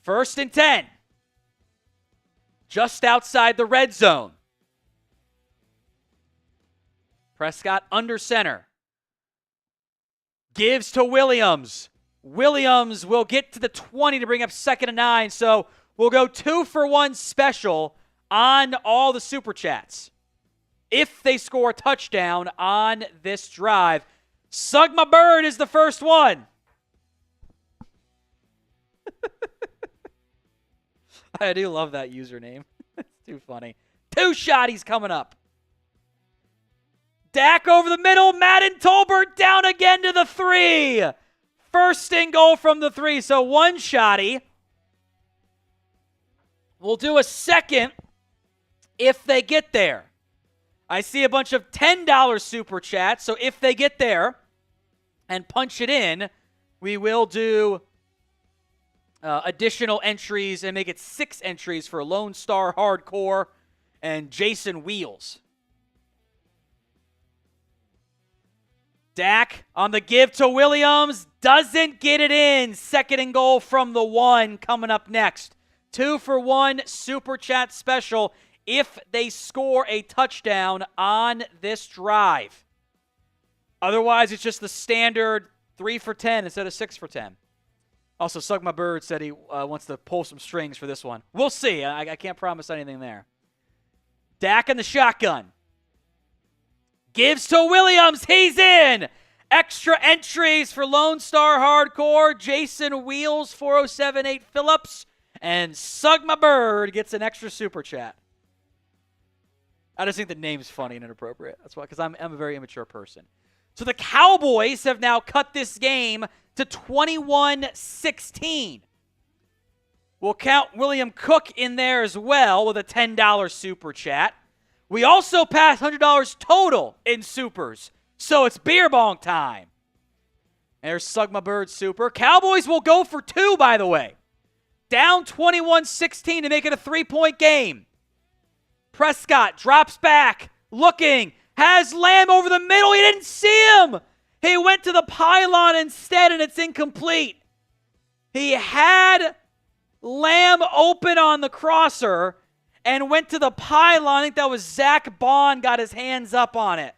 First and 10. Just outside the red zone. Prescott under center. Gives to Williams. Williams will get to the 20 to bring up 2nd and 9. So we'll go 2-for-1 special on all the Super Chats if they score a touchdown on this drive. Sug my bird is the first one. I do love that username. It's too funny. 2 shotties coming up. Dak over the middle. Madden Tolbert down again to the 3. First and goal from the 3. So 1 shotty. We'll do a second if they get there. I see a bunch of $10 Super Chats. So if they get there and punch it in, we will do additional entries and make it 6 entries for Lone Star Hardcore and Jason Wheels. Dak on the give to Williams. Doesn't get it in. 2nd and goal from the 1 coming up next. 2-for-1 Super Chat special if they score a touchdown on this drive. Otherwise, it's just the standard 3 for 10 instead of 6 for 10. Also, Sug My Bird said he wants to pull some strings for this one. We'll see. I can't promise anything there. Dak in the shotgun. Gives to Williams. He's in. Extra entries for Lone Star Hardcore. Jason Wheels, 4078 Phillips. And Sug My Bird gets an extra Super Chat. I just think the name's funny and inappropriate. That's why, because I'm a very immature person. So the Cowboys have now cut this game to 21-16. We'll count William Cook in there as well with a $10 Super Chat. We also passed $100 total in supers. So it's beer bong time. There's Sug My Bird Super. Cowboys will go for 2, by the way. Down 21-16 to make it a 3-point game. Prescott drops back, looking, has Lamb over the middle. He didn't see him. He went to the pylon instead, and it's incomplete. He had Lamb open on the crosser and went to the pylon. I think that was Zach Bond got his hands up on it.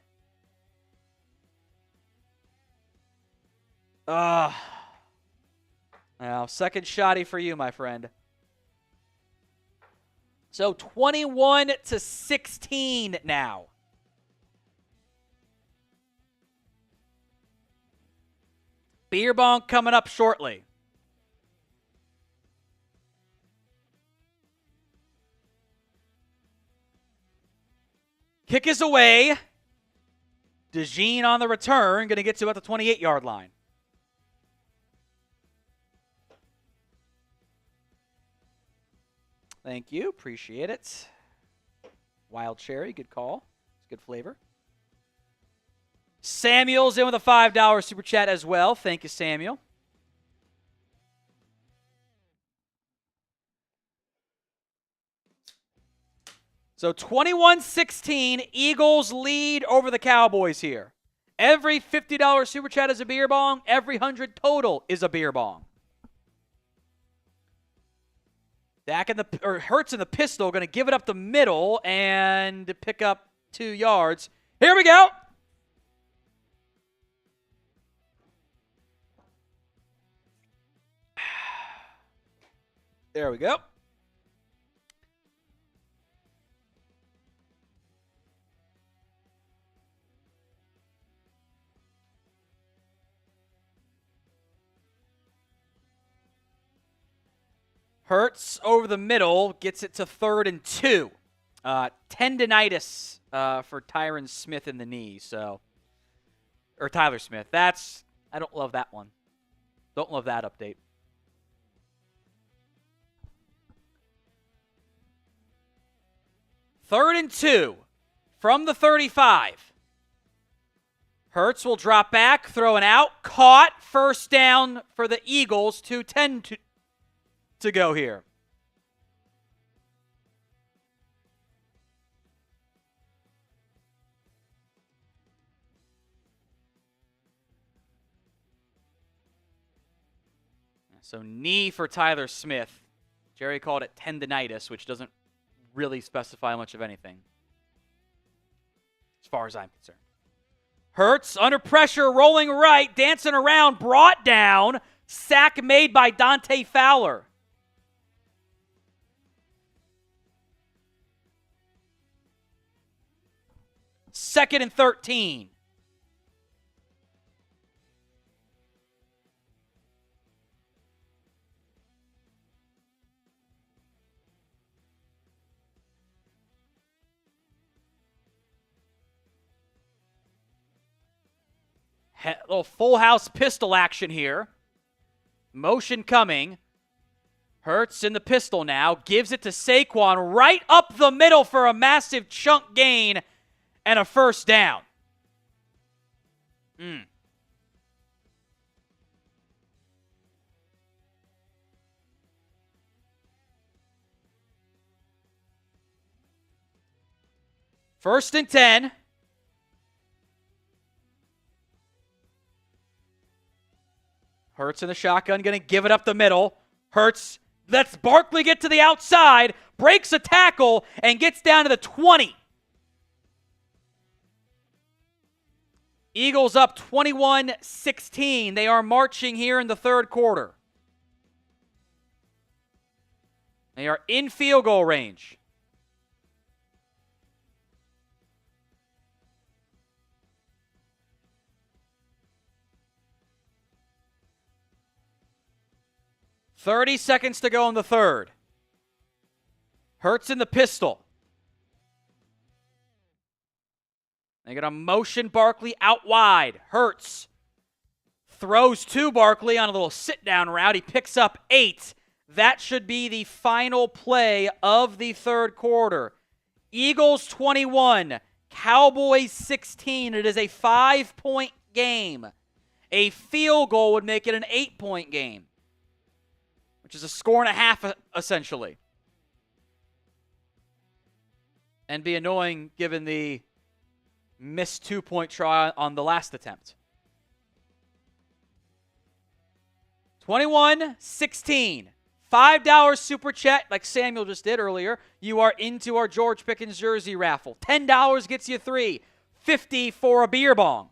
Now, second shotty for you, my friend. So 21-16 now. Beer bong coming up shortly. Kick is away. DeJean on the return. Going to get to about the 28-yard line. Thank you. Appreciate it. Wild cherry. Good call. It's good flavor. Samuel's in with a $5 Super Chat as well. Thank you, Samuel. So 21-16, Eagles lead over the Cowboys here. Every $50 Super Chat is a beer bong. Every 100 total is a beer bong. Hurts in the pistol, going to give it up the middle and pick up 2 yards. Here we go. There we go. Hurts over the middle, gets it to 3rd and 2. Tendinitis for Tyron Smith in the knee, or Tyler Smith. I don't love that one. Don't love that update. Third and 2 from the 35. Hurts will drop back, throw it out, caught, first down for the Eagles, 2:10 to go here. So knee for Tyler Smith. Jerry called it tendinitis, which doesn't really specify much of anything, as far as I'm concerned. Hurts under pressure, rolling right, dancing around, brought down. Sack made by Dante Fowler. Second and 13. Little full house pistol action here. Motion coming. Hurts in the pistol now. Gives it to Saquon right up the middle for a massive chunk gain and a first down. First and 10. Hurts in the shotgun, going to give it up the middle. Hurts lets Barkley get to the outside, breaks a tackle, and gets down to the 20. Eagles up 21-16. They are marching here in the third quarter. They are in field goal range. .30 seconds to go in the third. Hurts in the pistol. They got a motion Barkley out wide. Hurts throws to Barkley on a little sit-down route. He picks up 8. That should be the final play of the third quarter. Eagles 21, Cowboys 16. It is a 5-point game. A field goal would make it an 8-point game, which is a score and a half, essentially. And be annoying given the missed 2-point try on the last attempt. 21-16. $5 super chat, like Samuel just did earlier. You are into our George Pickens jersey raffle. $10 gets you 3. $50 for a beer bong.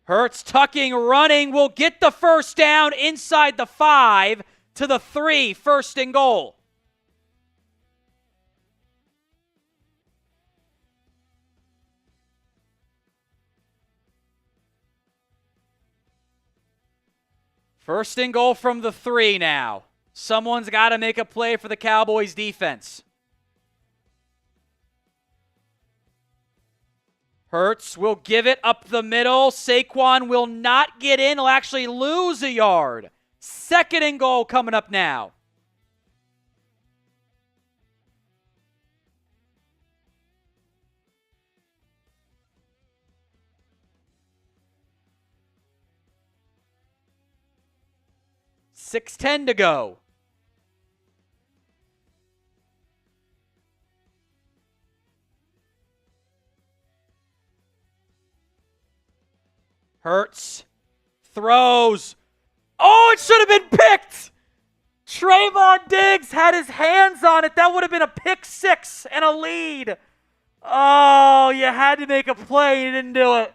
Hurts tucking, running, will get the first down inside the 5 to the 3, first and goal. First and goal from the 3 now. Someone's got to make a play for the Cowboys defense. Hurts will give it up the middle. Saquon will not get in. He'll actually lose a yard. Second and goal coming up now. $6:10 to go. Hurts throws. Oh, it should have been picked. Trayvon Diggs had his hands on it. That would have been a pick 6 and a lead. Oh, you had to make a play. You didn't do it.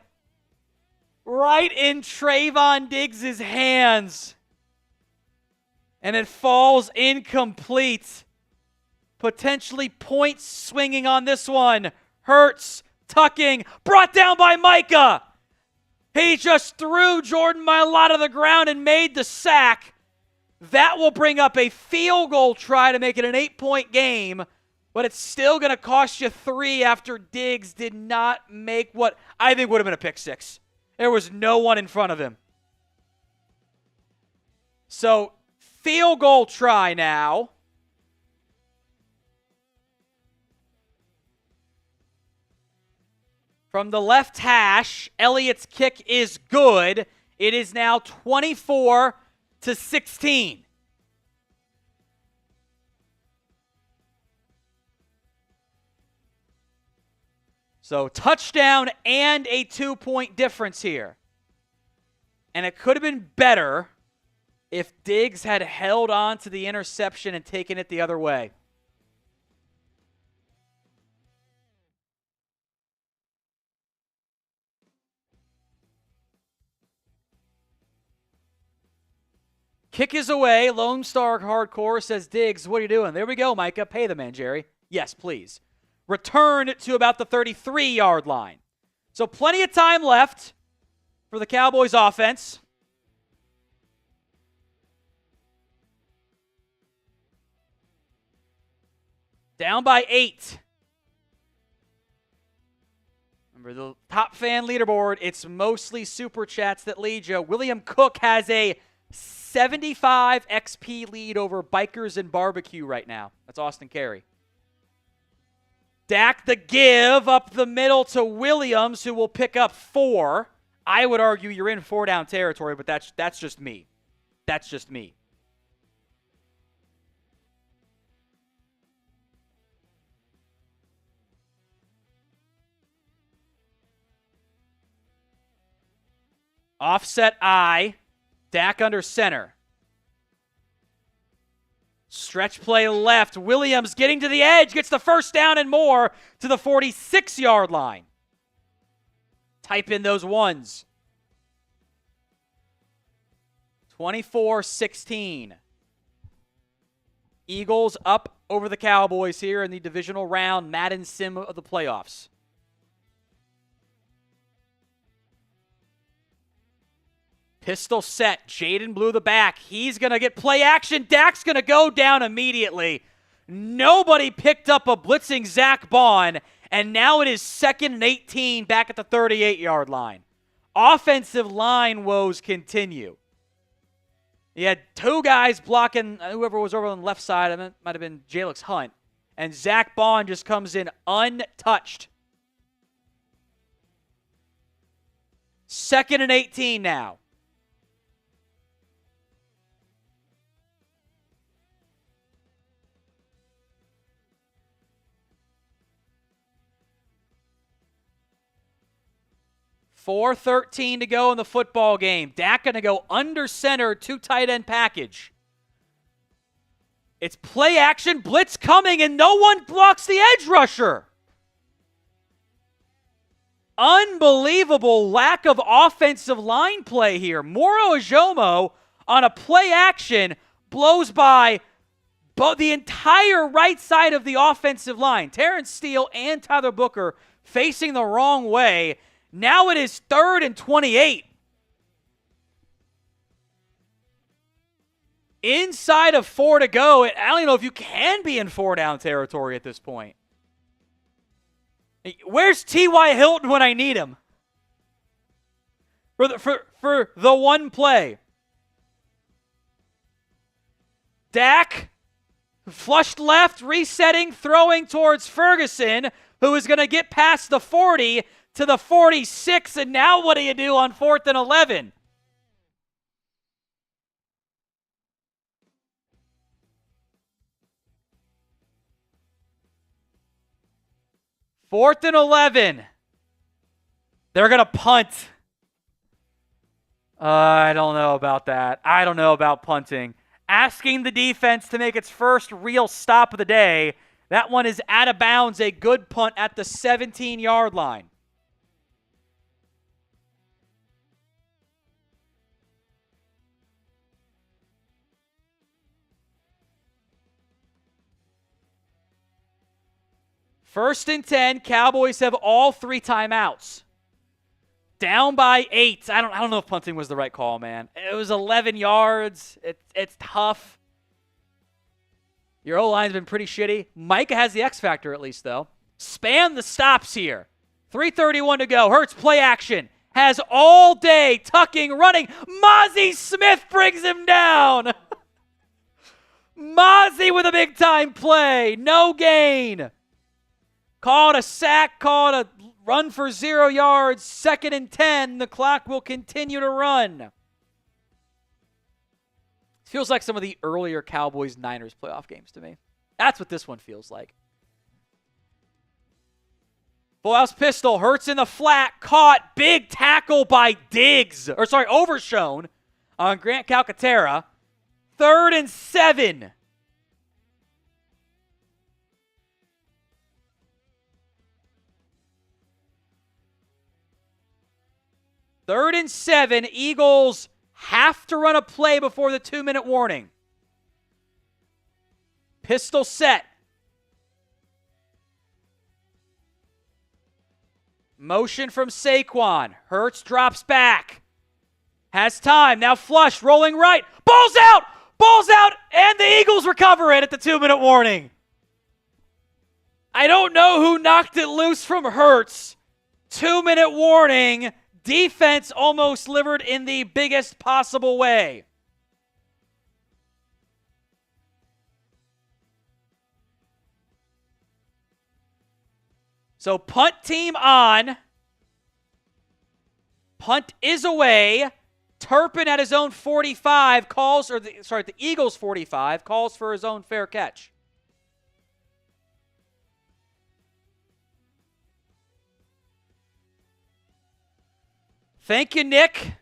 Right in Trayvon Diggs' hands. And it falls incomplete. Potentially points swinging on this one. Hurts tucking. Brought down by Micah. He just threw Jordan Mailata to the ground and made the sack. That will bring up a field goal try to make it an 8-point game, but it's still going to cost you 3 after Diggs did not make what I think would have been a pick 6. There was no one in front of him. So, field goal try now. From the left hash, Elliott's kick is good. It is now 24-16. So touchdown and a 2-point difference here. And it could have been better if Diggs had held on to the interception and taken it the other way. Kick is away. Lone Star Hardcore says, Diggs, what are you doing? There we go, Micah. Pay the man, Jerry. Yes, please. Return to about the 33-yard line. So plenty of time left for the Cowboys offense. Down by 8. Remember, the top fan leaderboard, it's mostly super chats that lead you. William Cook has a 75 XP lead over Bikers and Barbecue right now. That's Austin Carey. Dak the give up the middle to Williams, who will pick up 4. I would argue you're in 4-down territory, but that's just me. That's just me. Offset I. Dak under center. Stretch play left. Williams getting to the edge. Gets the first down and more to the 46-yard line. Type in those ones. 24-16. Eagles up over the Cowboys here in the divisional round Madden sim of the playoffs. Pistol set. Jaden blew the back. He's going to get play action. Dak's going to go down immediately. Nobody picked up a blitzing Zach Bond, and now it is 2nd and 18 back at the 38-yard line. Offensive line woes continue. You had 2 guys blocking whoever was over on the left side. It might have been Jalix Hunt. And Zach Bond just comes in untouched. 2nd and 18 now. .4:13 to go in the football game. Dak going to go under center, 2 tight end package. It's play action, blitz coming, and no one blocks the edge rusher. Unbelievable lack of offensive line play here. Moro Ajomo on a play action blows by the entire right side of the offensive line. Terrence Steele and Tyler Booker facing the wrong way. Now it is 3rd and 28. Inside of 4 to go. I don't even know if you can be in 4-down territory at this point. Where's T.Y. Hilton when I need him? For the one play. Dak, flushed left, resetting, throwing towards Ferguson, who is going to get past the 40 to the 46, and now what do you do on 4th and 11? Fourth and 11. They're going to punt. I don't know about that. I don't know about punting. Asking the defense to make its first real stop of the day. That one is out of bounds. A good punt at the 17-yard line. First and 10, Cowboys have all 3 timeouts. Down by 8. I don't know if punting was the right call, man. It was 11 yards. It's tough. Your O-line's been pretty shitty. Micah has the X factor at least, though. Span the stops here. 3:31 to go. Hurts play action. Has all day. Tucking, running. Mozzie Smith brings him down. Mozzie with a big-time play. No gain. Called a sack, called a run for 0 yards, 2nd and 10. The clock will continue to run. Feels like some of the earlier Cowboys-Niners playoff games to me. That's what this one feels like. Full-house pistol. Hurts in the flat. Caught. Big tackle by Overshown on Grant Calcaterra. 3rd and 7. Third and 7. Eagles have to run a play before the 2-minute warning. Pistol set. Motion from Saquon. Hurts drops back. Has time. Now flush. Rolling right. Ball's out! Ball's out! And the Eagles recover it at the 2-minute warning. I don't know who knocked it loose from Hurts. 2-minute warning. Defense almost delivered in the biggest possible way. So punt team on. Punt is away. Turpin at his own 45 the Eagles 45 calls for his own fair catch. Thank you, Nick.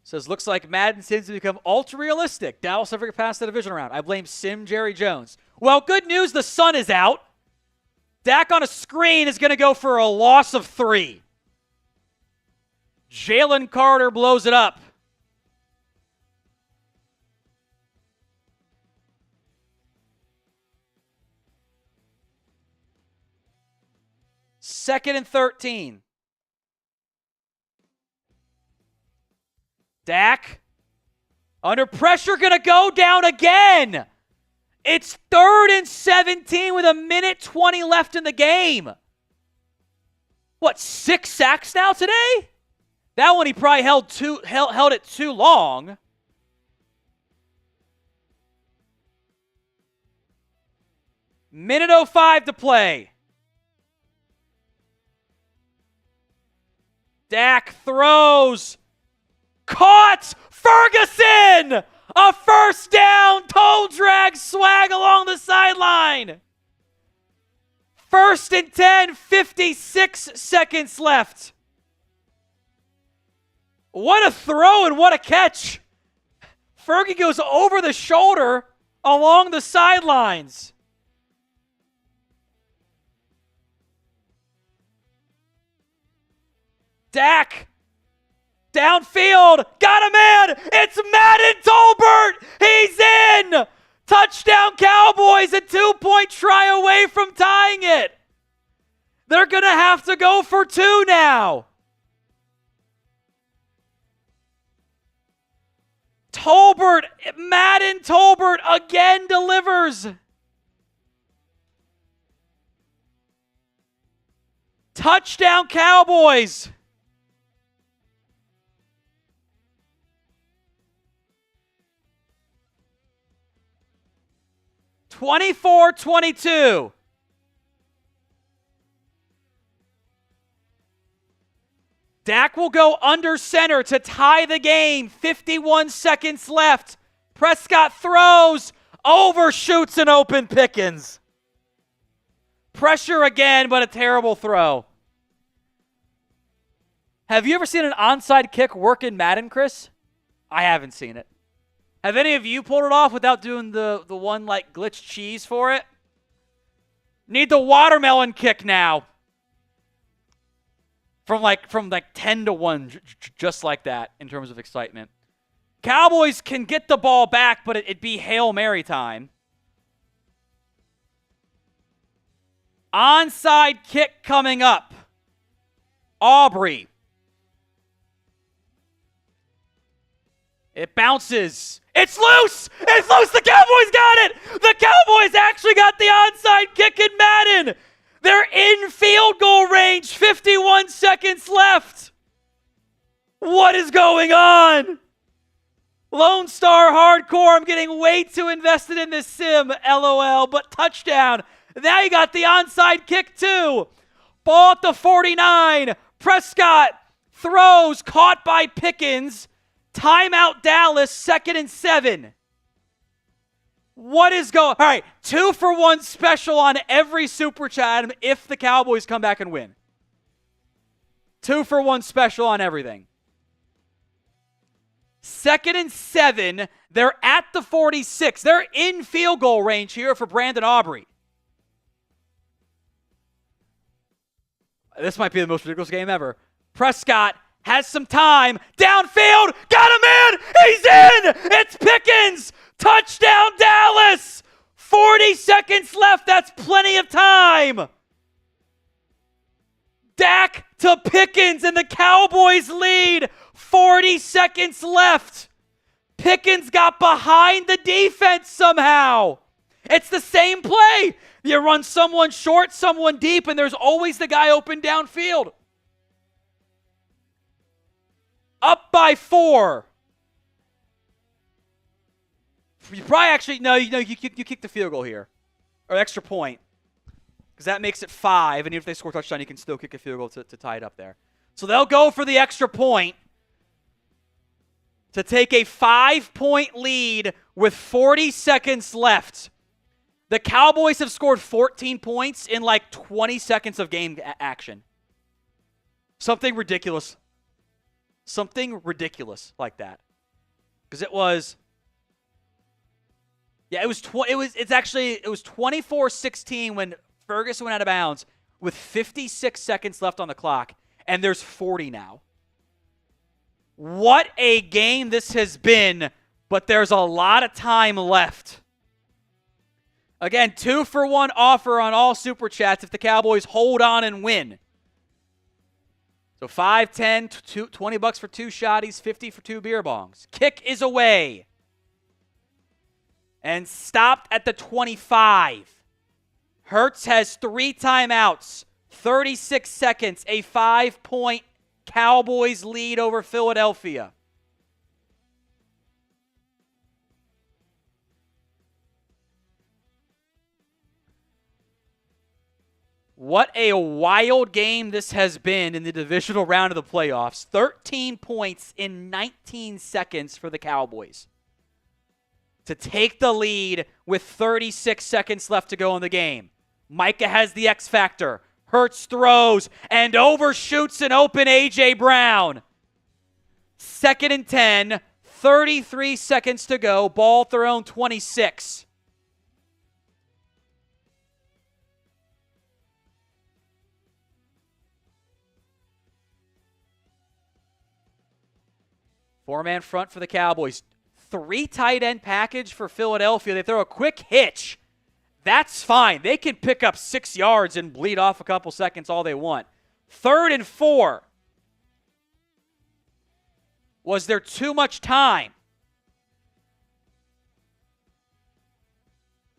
Says, looks like Madden seems to become ultra-realistic. Dallas never get past the divisional round. I blame Sim Jerry Jones. Well, good news, the sun is out. Dak on a screen is going to go for a loss of 3. Jalen Carter blows it up. Second and 13. Dak, under pressure, going to go down again. It's 3rd and 17 with 1:20 left in the game. What, 6 sacks now today? That one he probably held it too long. Minute 05 to play. Dak throws. Caught! Ferguson! A first down! Toe drag swag along the sideline! 1st and 10, 56 seconds left. What a throw and what a catch! Fergie goes over the shoulder along the sidelines. Dak. Downfield, got a man, it's Madden Tolbert, he's in! Touchdown Cowboys, a 2-point try away from tying it. They're going to have to go for 2 now. Madden Tolbert again delivers. Touchdown Cowboys. (24-22). Dak will go under center to tie the game. 51 seconds left. Prescott throws, overshoots an open Pickens. Pressure again, but a terrible throw. Have you ever seen an onside kick work in Madden, Chris? I haven't seen it. Have any of you pulled it off without doing the one like glitch cheese for it? Need the watermelon kick now. From like 10-1, just like that in terms of excitement. Cowboys can get the ball back, but it'd be Hail Mary time. Onside kick coming up. Aubrey. It bounces. It's loose! It's loose! The Cowboys got it! The Cowboys actually got the onside kick in Madden! They're in field goal range. 51 seconds left. What is going on? Lone Star Hardcore, I'm getting way too invested in this sim, LOL, but touchdown. Now you got the onside kick too. Ball at the 49. Prescott throws, caught by Pickens. Timeout Dallas, 2nd and 7. What is going? All right, 2-for-1 special on every Super Chat if the Cowboys come back and win. 2-for-1 special on everything. 2nd and 7. They're at the 46. They're in field goal range here for Brandon Aubrey. This might be the most ridiculous game ever. Prescott has some time. Downfield. Got him in. He's in. It's Pickens. Touchdown, Dallas. 40 seconds left. That's plenty of time. Dak to Pickens, and the Cowboys lead. 40 seconds left. Pickens got behind the defense somehow. It's the same play. You run someone short, someone deep, and there's always the guy open downfield. Up by 4. You probably actually, you kick the field goal here. Or extra point. Because that makes it 5, and even if they score a touchdown, you can still kick a field goal to tie it up there. So they'll go for the extra point to take a 5-point lead with 40 seconds left. The Cowboys have scored 14 points in like 20 seconds of game action. Something ridiculous. Something ridiculous like that. Because it was 24-16 when Ferguson went out of bounds with 56 seconds left on the clock, and there's 40 now. What a game this has been, but there's a lot of time left. Again, 2-for-1 offer on all Super Chats if the Cowboys hold on and win. So 5, 10, $20 for 2 shotties, 50 for 2 beer bongs. Kick is away. And stopped at the 25. Hurts has 3 timeouts, 36 seconds, a 5-point Cowboys lead over Philadelphia. What a wild game this has been in the divisional round of the playoffs. 13 points in 19 seconds for the Cowboys to take the lead with 36 seconds left to go in the game. Micah has the X factor. Hurts throws and overshoots an open A.J. Brown. 2nd and 10, 33 seconds to go. Ball at their own 26. Four-man front for the Cowboys. 3 tight end package for Philadelphia. They throw a quick hitch. That's fine. They can pick up 6 yards and bleed off a couple seconds all they want. 3rd and 4. Was there too much time?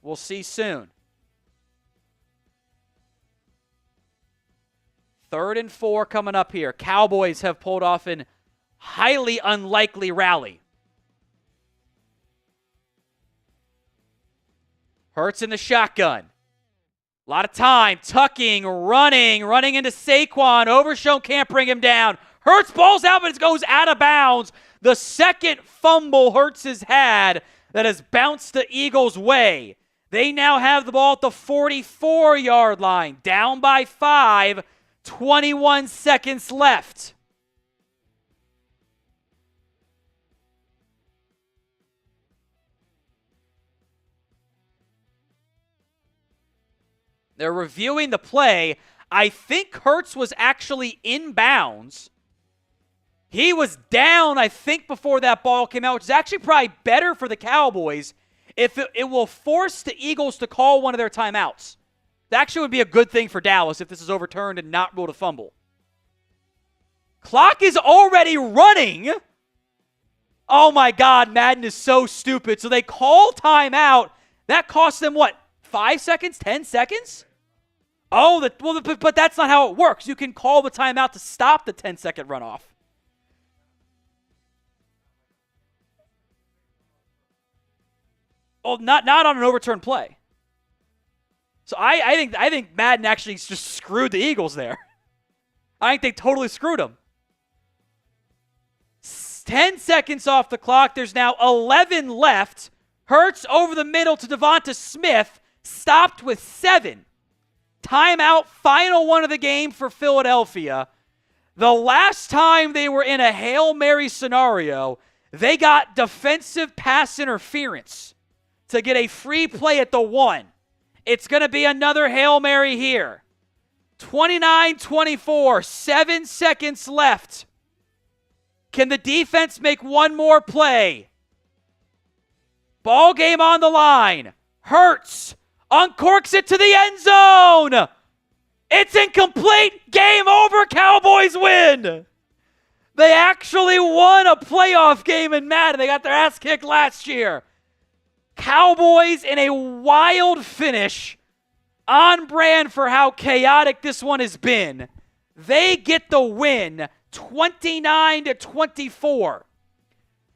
We'll see soon. 3rd and 4 coming up here. Cowboys have pulled off an highly unlikely rally. Hurts in the shotgun. A lot of time. Tucking, running into Saquon. Overshown can't bring him down. Hurts balls out, but it goes out of bounds. The second fumble Hurts has had that has bounced the Eagles' way. They now have the ball at the 44-yard line. Down by 5. 21 seconds left. They're reviewing the play. I think Hurts was actually inbounds. He was down, I think, before that ball came out, which is actually probably better for the Cowboys if it will force the Eagles to call one of their timeouts. That actually would be a good thing for Dallas if this is overturned and not ruled a fumble. Clock is already running. Oh, my God, Madden is so stupid. So they call timeout. That costs them, what, 5 seconds, 10 seconds? Oh, but that's not how it works. You can call the timeout to stop the 10-second runoff. Oh, not on an overturned play. So I think Madden actually just screwed the Eagles there. I think they totally screwed them. 10 seconds off the clock. There's now 11 left. Hurts over the middle to Devonta Smith. Stopped with 7. Timeout, final one of the game for Philadelphia. The last time they were in a Hail Mary scenario, they got defensive pass interference to get a free play at the 1. It's going to be another Hail Mary here. 29-24, 7 seconds left. Can the defense make one more play? Ball game on the line. Hurts uncorks it to the end zone. It's incomplete. Game over. Cowboys win. They actually won a playoff game in Madden. They got their ass kicked last year. Cowboys in a wild finish, on brand for how chaotic this one has been. They get the win, 29-24.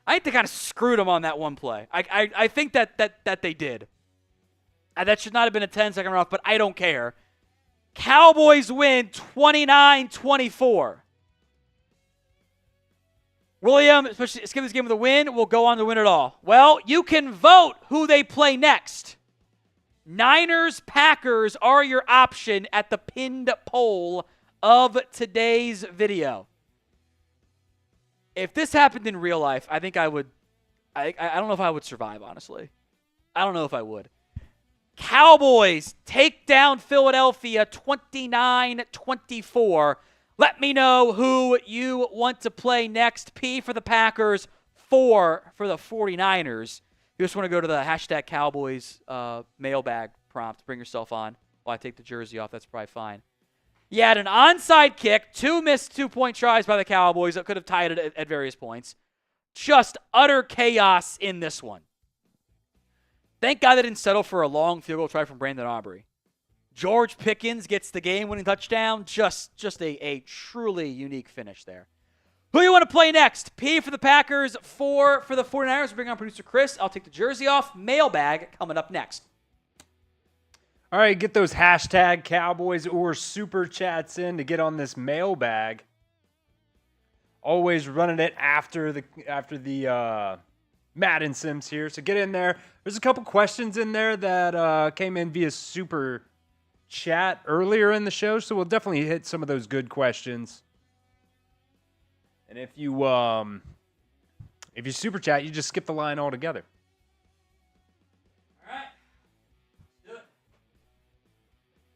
I think they kind of screwed them on that one play. I think that they did. That should not have been a 10-second runoff, but I don't care. Cowboys win 29-24. William, especially skip this game with a win, will go on to win it all. Well, you can vote who they play next. Niners, Packers are your option at the pinned poll of today's video. If this happened in real life, I think I would. I don't know if I would survive, honestly. I don't know if I would. Cowboys take down Philadelphia 29-24. Let me know who you want to play next. P for the Packers, 4 for the 49ers. You just want to go to the hashtag Cowboys mailbag prompt. Bring yourself on while I take the jersey off. That's probably fine. You had an onside kick, 2 missed 2-point tries by the Cowboys that could have tied it at various points. Just utter chaos in this one. Thank God they didn't settle for a long field goal try from Brandon Aubrey. George Pickens gets the game-winning touchdown. Just a truly unique finish there. Who you want to play next? P for the Packers, 4 for the 49ers. Bring on producer Chris. I'll take the jersey off. Mailbag coming up next. All right, get those hashtag Cowboys or Super Chats in to get on this mailbag. Always running it after the Madden Sims here. So get in there. There's a couple questions in there that came in via Super Chat earlier in the show, so we'll definitely hit some of those good questions. And if you Super Chat, you just skip the line altogether. All right. Do it.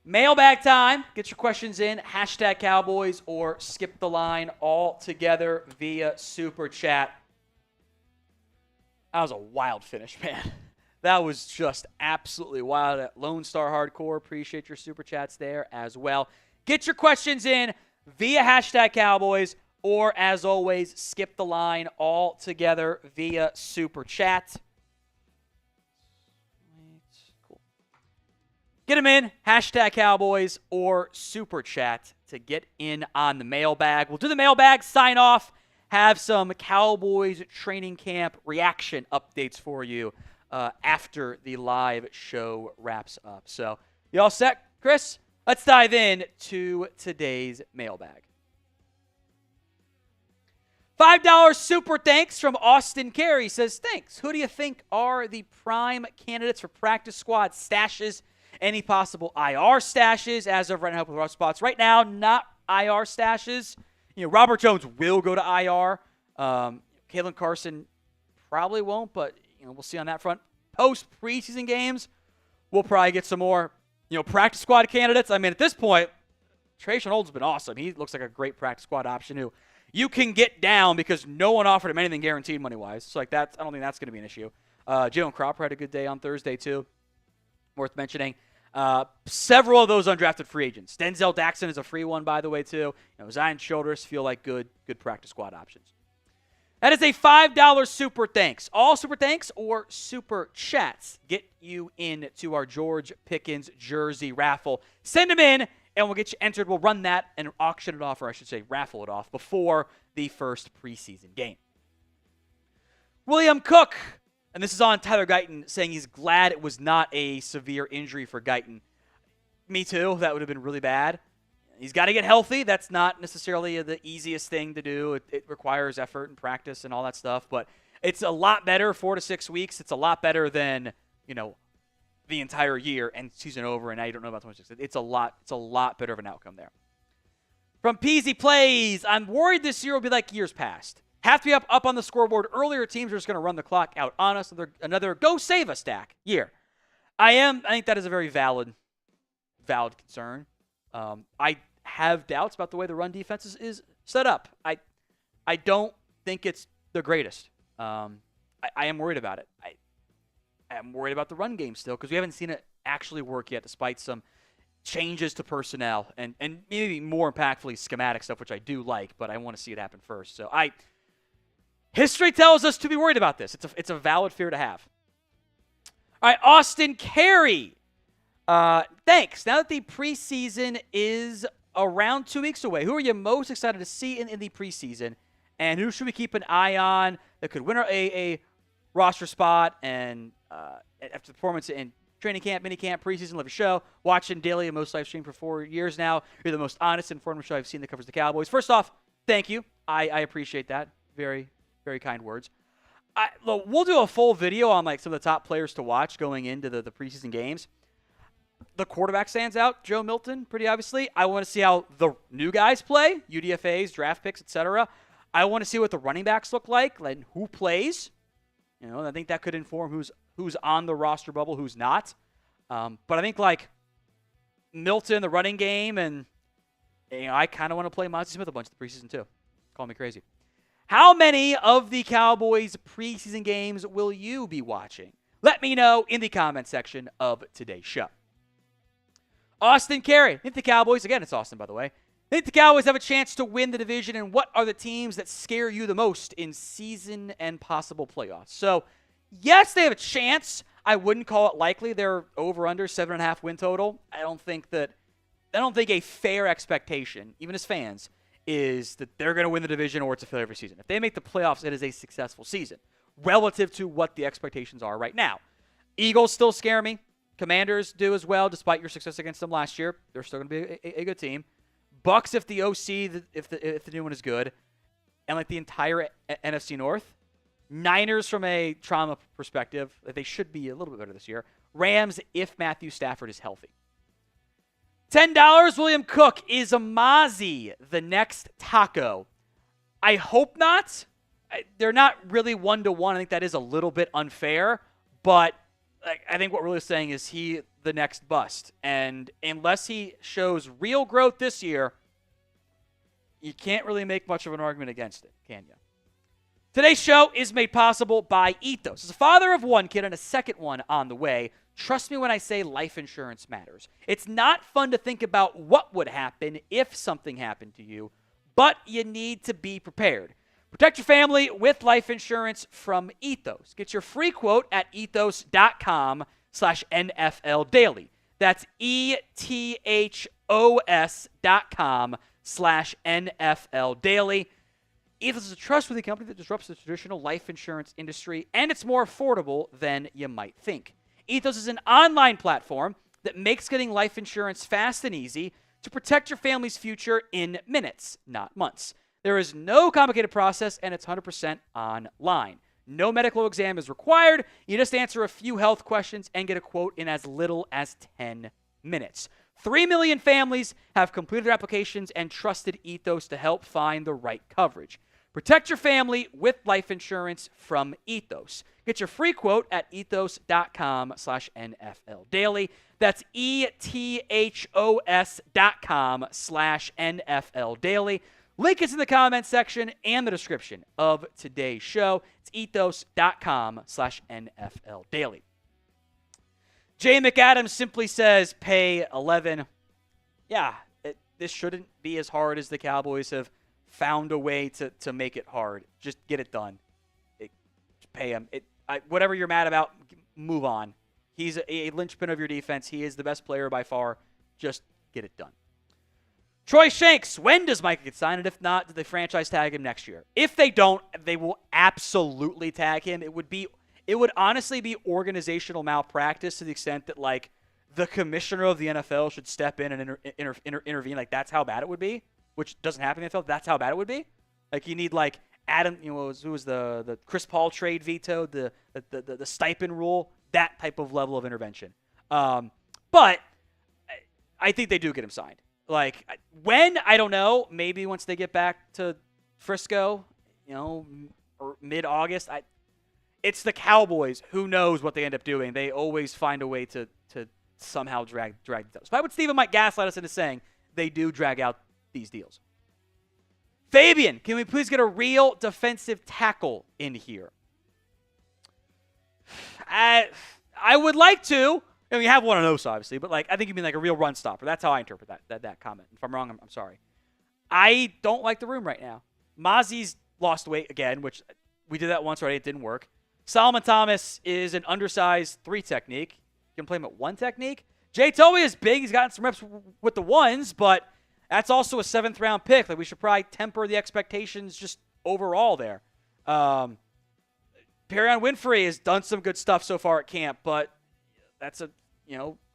Mailbag time. Get your questions in. Hashtag Cowboys or skip the line altogether via Super Chat. That was a wild finish, man. That was just absolutely wild. At Lone Star Hardcore, appreciate your Super Chats there as well. Get your questions in via hashtag Cowboys or, as always, skip the line altogether via Super Chat. Cool. Get them in, hashtag Cowboys or Super Chat to get in on the mailbag. We'll do the mailbag, sign off, have some Cowboys training camp reaction updates for you after the live show wraps up. So, you all set, Chris? Let's dive in to today's mailbag. $5 super thanks from Austin Carey says, thanks. Who do you think are the prime candidates for practice squad stashes? Any possible IR stashes as of right now with rough spots? Right now, not IR stashes. Robert Jones will go to IR. Kalen Carson probably won't, but we'll see on that front. Post preseason games, we'll probably get some more, practice squad candidates. I mean, at this point, Trayshawn Oldham's been awesome. He looks like a great practice squad option who you can get down because no one offered him anything guaranteed money-wise. So, I don't think that's going to be an issue. Jalen Cropper had a good day on Thursday, too. Worth mentioning. Several of those undrafted free agents. Denzel Daxon is a free one, by the way, too. Zion Childress feel like good practice squad options. That is a $5 super thanks. All super thanks or super chats get you into our George Pickens jersey raffle. Send them in, and we'll get you entered. We'll run that and auction it off, or I should say raffle it off, before the first preseason game. William Cook, and this is on Tyler Guyton, saying he's glad it was not a severe injury for Guyton. Me too. That would have been really bad. He's got to get healthy. That's not necessarily the easiest thing to do. It requires effort and practice and all that stuff. But it's a lot better, 4 to 6 weeks. It's a lot better than, the entire year and season over, and now you don't know about 26. It's a lot better of an outcome there. From Peasy Plays, I'm worried this year will be like years past. Have to be up on the scoreboard earlier. Teams are just going to run the clock out on us. Another go save a stack year. I think that is a very valid concern. I have doubts about the way the run defense is set up. I don't think it's the greatest. I am worried about it. I'm worried about the run game still because we haven't seen it actually work yet, despite some changes to personnel and maybe more impactfully schematic stuff, which I do like, but I want to see it happen first. So history tells us to be worried about this. It's a valid fear to have. All right, Austin Carey. Thanks. Now that the preseason is around 2 weeks away, who are you most excited to see in the preseason? And who should we keep an eye on that could win a roster spot and after the performance in training camp, mini camp, preseason, love your show. Watching daily and most live stream for 4 years now. You're the most honest and informative show I've seen that covers the Cowboys. First off, thank you. I appreciate that. Very, very kind words. Look, we'll do a full video on some of the top players to watch going into the preseason games. The quarterback stands out, Joe Milton, pretty obviously. I want to see how the new guys play, UDFAs, draft picks, etc. I want to see what the running backs look like and who plays. I think that could inform who's on the roster bubble, who's not. But I think Milton, the running game, and I kind of want to play Monty Smith a bunch of the preseason too. Call me crazy. How many of the Cowboys preseason games will you be watching? Let me know in the comment section of today's show. Austin Carey. I think the Cowboys, again, it's Austin, by the way. I think the Cowboys have a chance to win the division, and what are the teams that scare you the most in season and possible playoffs? So, yes, they have a chance. I wouldn't call it likely. They're over under 7.5 win total. I don't think a fair expectation, even as fans, is that they're going to win the division or it's a failure every season. If they make the playoffs, it is a successful season relative to what the expectations are right now. Eagles still scare me. Commanders do as well, despite your success against them last year. They're still going to be a good team. Bucks, if the OC, if the new one is good, and the entire NFC North. Niners, from a trauma perspective, they should be a little bit better this year. Rams, if Matthew Stafford is healthy. $10, William Cook. Is Amazi the next Taco? I hope not. They're not really 1-to-1. I think that is a little bit unfair, but I think what we're really saying is he the next bust. And unless he shows real growth this year, you can't really make much of an argument against it, can you? Today's show is made possible by Ethos. As a father of one kid and a second one on the way, trust me when I say life insurance matters. It's not fun to think about what would happen if something happened to you, but you need to be prepared. Protect your family with life insurance from Ethos. Get your free quote at ethos.com/NFL Daily. That's ethos.com/NFL Daily. Ethos is a trustworthy company that disrupts the traditional life insurance industry, and it's more affordable than you might think. Ethos is an online platform that makes getting life insurance fast and easy to protect your family's future in minutes, not months. There is no complicated process, and it's 100% online. No medical exam is required. You just answer a few health questions and get a quote in as little as 10 minutes. 3 million families have completed their applications and trusted Ethos to help find the right coverage. Protect your family with life insurance from Ethos. Get your free quote at ethos.com/NFL Daily. That's ethos.com/NFL Daily. Link is in the comment section and the description of today's show. It's ethos.com/NFL Daily. Jay McAdams simply says, pay 11. Yeah, this shouldn't be as hard as the Cowboys have found a way to make it hard. Just get it done. Pay him. Whatever you're mad about, move on. He's a linchpin of your defense. He is the best player by far. Just get it done. Troy Shanks, when does Micah get signed? And if not, do they franchise tag him next year? If they don't, they will absolutely tag him. It would honestly be organizational malpractice to the extent that, the commissioner of the NFL should step in and intervene. Like, that's how bad it would be, which doesn't happen in the NFL. That's how bad it would be. Like, you need, like, Adam, who was the Chris Paul trade vetoed, the stipend rule, that type of level of intervention. But I think they do get him signed. Like, when? I don't know. Maybe once they get back to Frisco, or mid-August. It's the Cowboys. Who knows what they end up doing? They always find a way to somehow drag those. But Steven might gaslight us into saying they do drag out these deals. Fabian, can we please get a real defensive tackle in here? I would like to. I mean, you have one on those, obviously, but I think you mean like a real run stopper. That's how I interpret that comment. If I'm wrong, I'm sorry. I don't like the room right now. Mozzie's lost weight again, which we did that once already. It didn't work. Solomon Thomas is an undersized 3 technique. You can play him at 1 technique. Jay Towie is big. He's gotten some reps with the 1s, but that's also a 7th-round pick. Like, we should probably temper the expectations just overall there. Perion Winfrey has done some good stuff so far at camp, but that's a,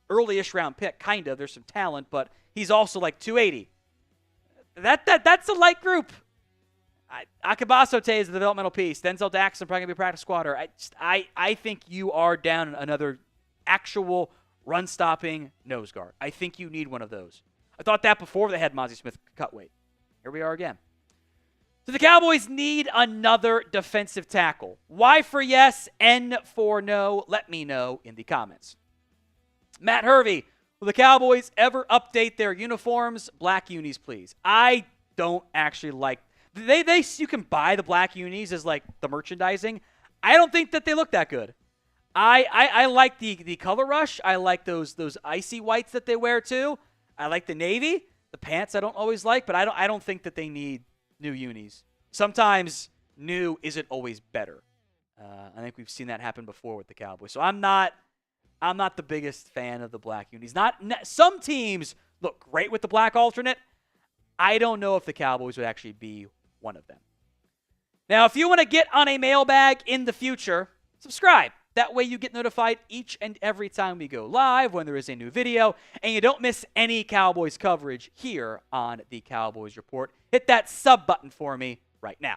early-ish round pick, kind of. There's some talent, but he's also like 280. That's a light group. Akabasote is the developmental piece. Denzel Daxon probably going to be a practice squatter. I think you are down another actual run-stopping nose guard. I think you need one of those. I thought that before they had Mozzie Smith cut weight. Here we are again. So the Cowboys need another defensive tackle. Y for yes, N for no. Let me know in the comments. Matt Hervey, will the Cowboys ever update their uniforms? Black unis, please. I don't actually like. You can buy the black unis as like the merchandising. I don't think that they look that good. I like the color rush. I like those icy whites that they wear too. I like the navy. The pants I don't always like, but I don't think that they need new unis. Sometimes new isn't always better. I think we've seen that happen before with the Cowboys. So I'm not the biggest fan of the black unis. Some teams look great with the black alternate. I don't know if the Cowboys would actually be one of them. Now, if you want to get on a mailbag in the future, subscribe. That way you get notified each and every time we go live when there is a new video, and you don't miss any Cowboys coverage here on the Cowboys Report. Hit that sub button for me right now.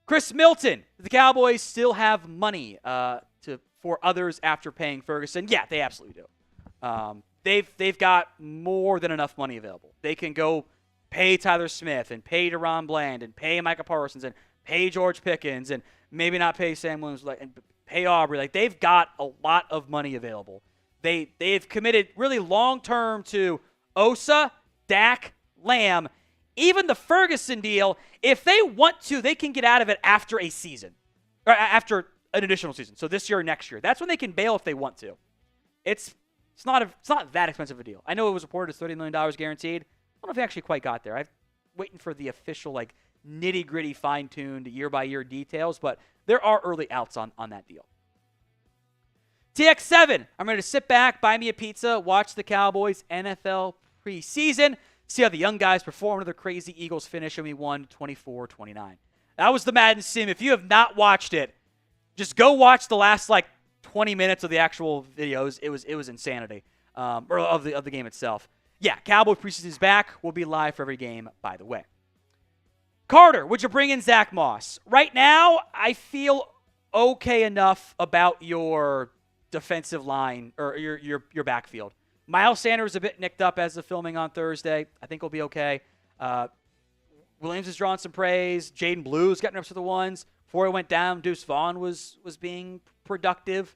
Chris Milton, the Cowboys still have money for others after paying Ferguson. Yeah, they absolutely do. They've got more than enough money available. They can go pay Tyler Smith and pay Deron Bland and pay Micah Parsons and pay George Pickens and maybe not pay Sam Williams and pay Aubrey. Like, they've got a lot of money available. They've committed really long-term to Osa, Dak, Lamb, even the Ferguson deal. If they want to, they can get out of it after a season or after an additional season. So this year or next year. That's when they can bail if they want to. It's not that expensive a deal. I know it was reported as $30 million guaranteed. I don't know if they actually quite got there. I'm waiting for the official, nitty-gritty, fine-tuned, year-by-year details, but there are early outs on that deal. TX7, I'm going to sit back, buy me a pizza, watch the Cowboys NFL preseason, see how the young guys perform. Another crazy Eagles finish, and we won 24-29. That was the Madden sim. If you have not watched it, just go watch the last, 20 minutes of the actual videos. It was insanity, or of the game itself. Yeah, Cowboy preseason is back. We'll be live for every game, by the way. Carter, would you bring in Zach Moss? Right now, I feel okay enough about your defensive line or your backfield. Miles Sanders is a bit nicked up as of filming on Thursday. I think he'll be okay. Williams has drawn some praise. Jaden Blue's gotten reps for the ones. Before he went down, Deuce Vaughn was being productive.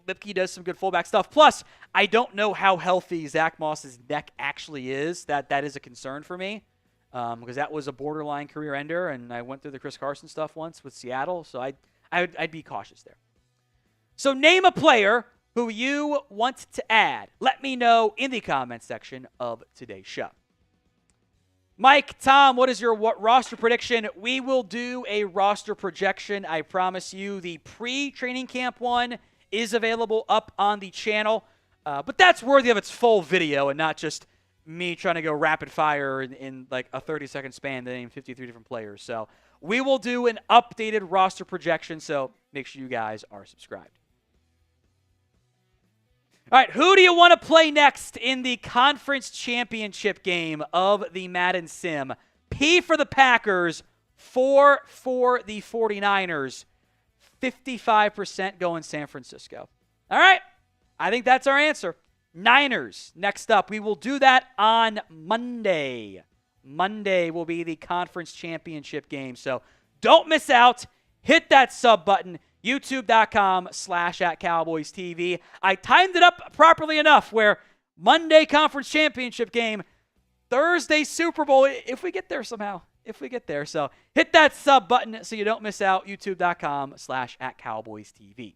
Lipke does some good fullback stuff. Plus, I don't know how healthy Zach Moss's neck actually is. That is a concern for me because that was a borderline career ender, and I went through the Chris Carson stuff once with Seattle, so I'd be cautious there. So name a player who you want to add. Let me know in the comments section of today's show. Mike, Tom, what is your roster prediction? We will do a roster projection. I promise you the pre-training camp one is available up on the channel. But that's worthy of its full video and not just me trying to go rapid fire in a 30-second span to name 53 different players. So we will do an updated roster projection, so make sure you guys are subscribed. All right, who do you want to play next in the conference championship game of the Madden Sim? P for the Packers, 4 for the 49ers, 55% going San Francisco. All right, I think that's our answer. Niners next up. We will do that on Monday. Monday will be the conference championship game, so don't miss out. Hit that sub button. YouTube.com/@CowboysTV. I timed it up properly enough where Monday conference championship game, Thursday Super Bowl, if we get there somehow. If we get there. So hit that sub button so you don't miss out. YouTube.com/@CowboysTV.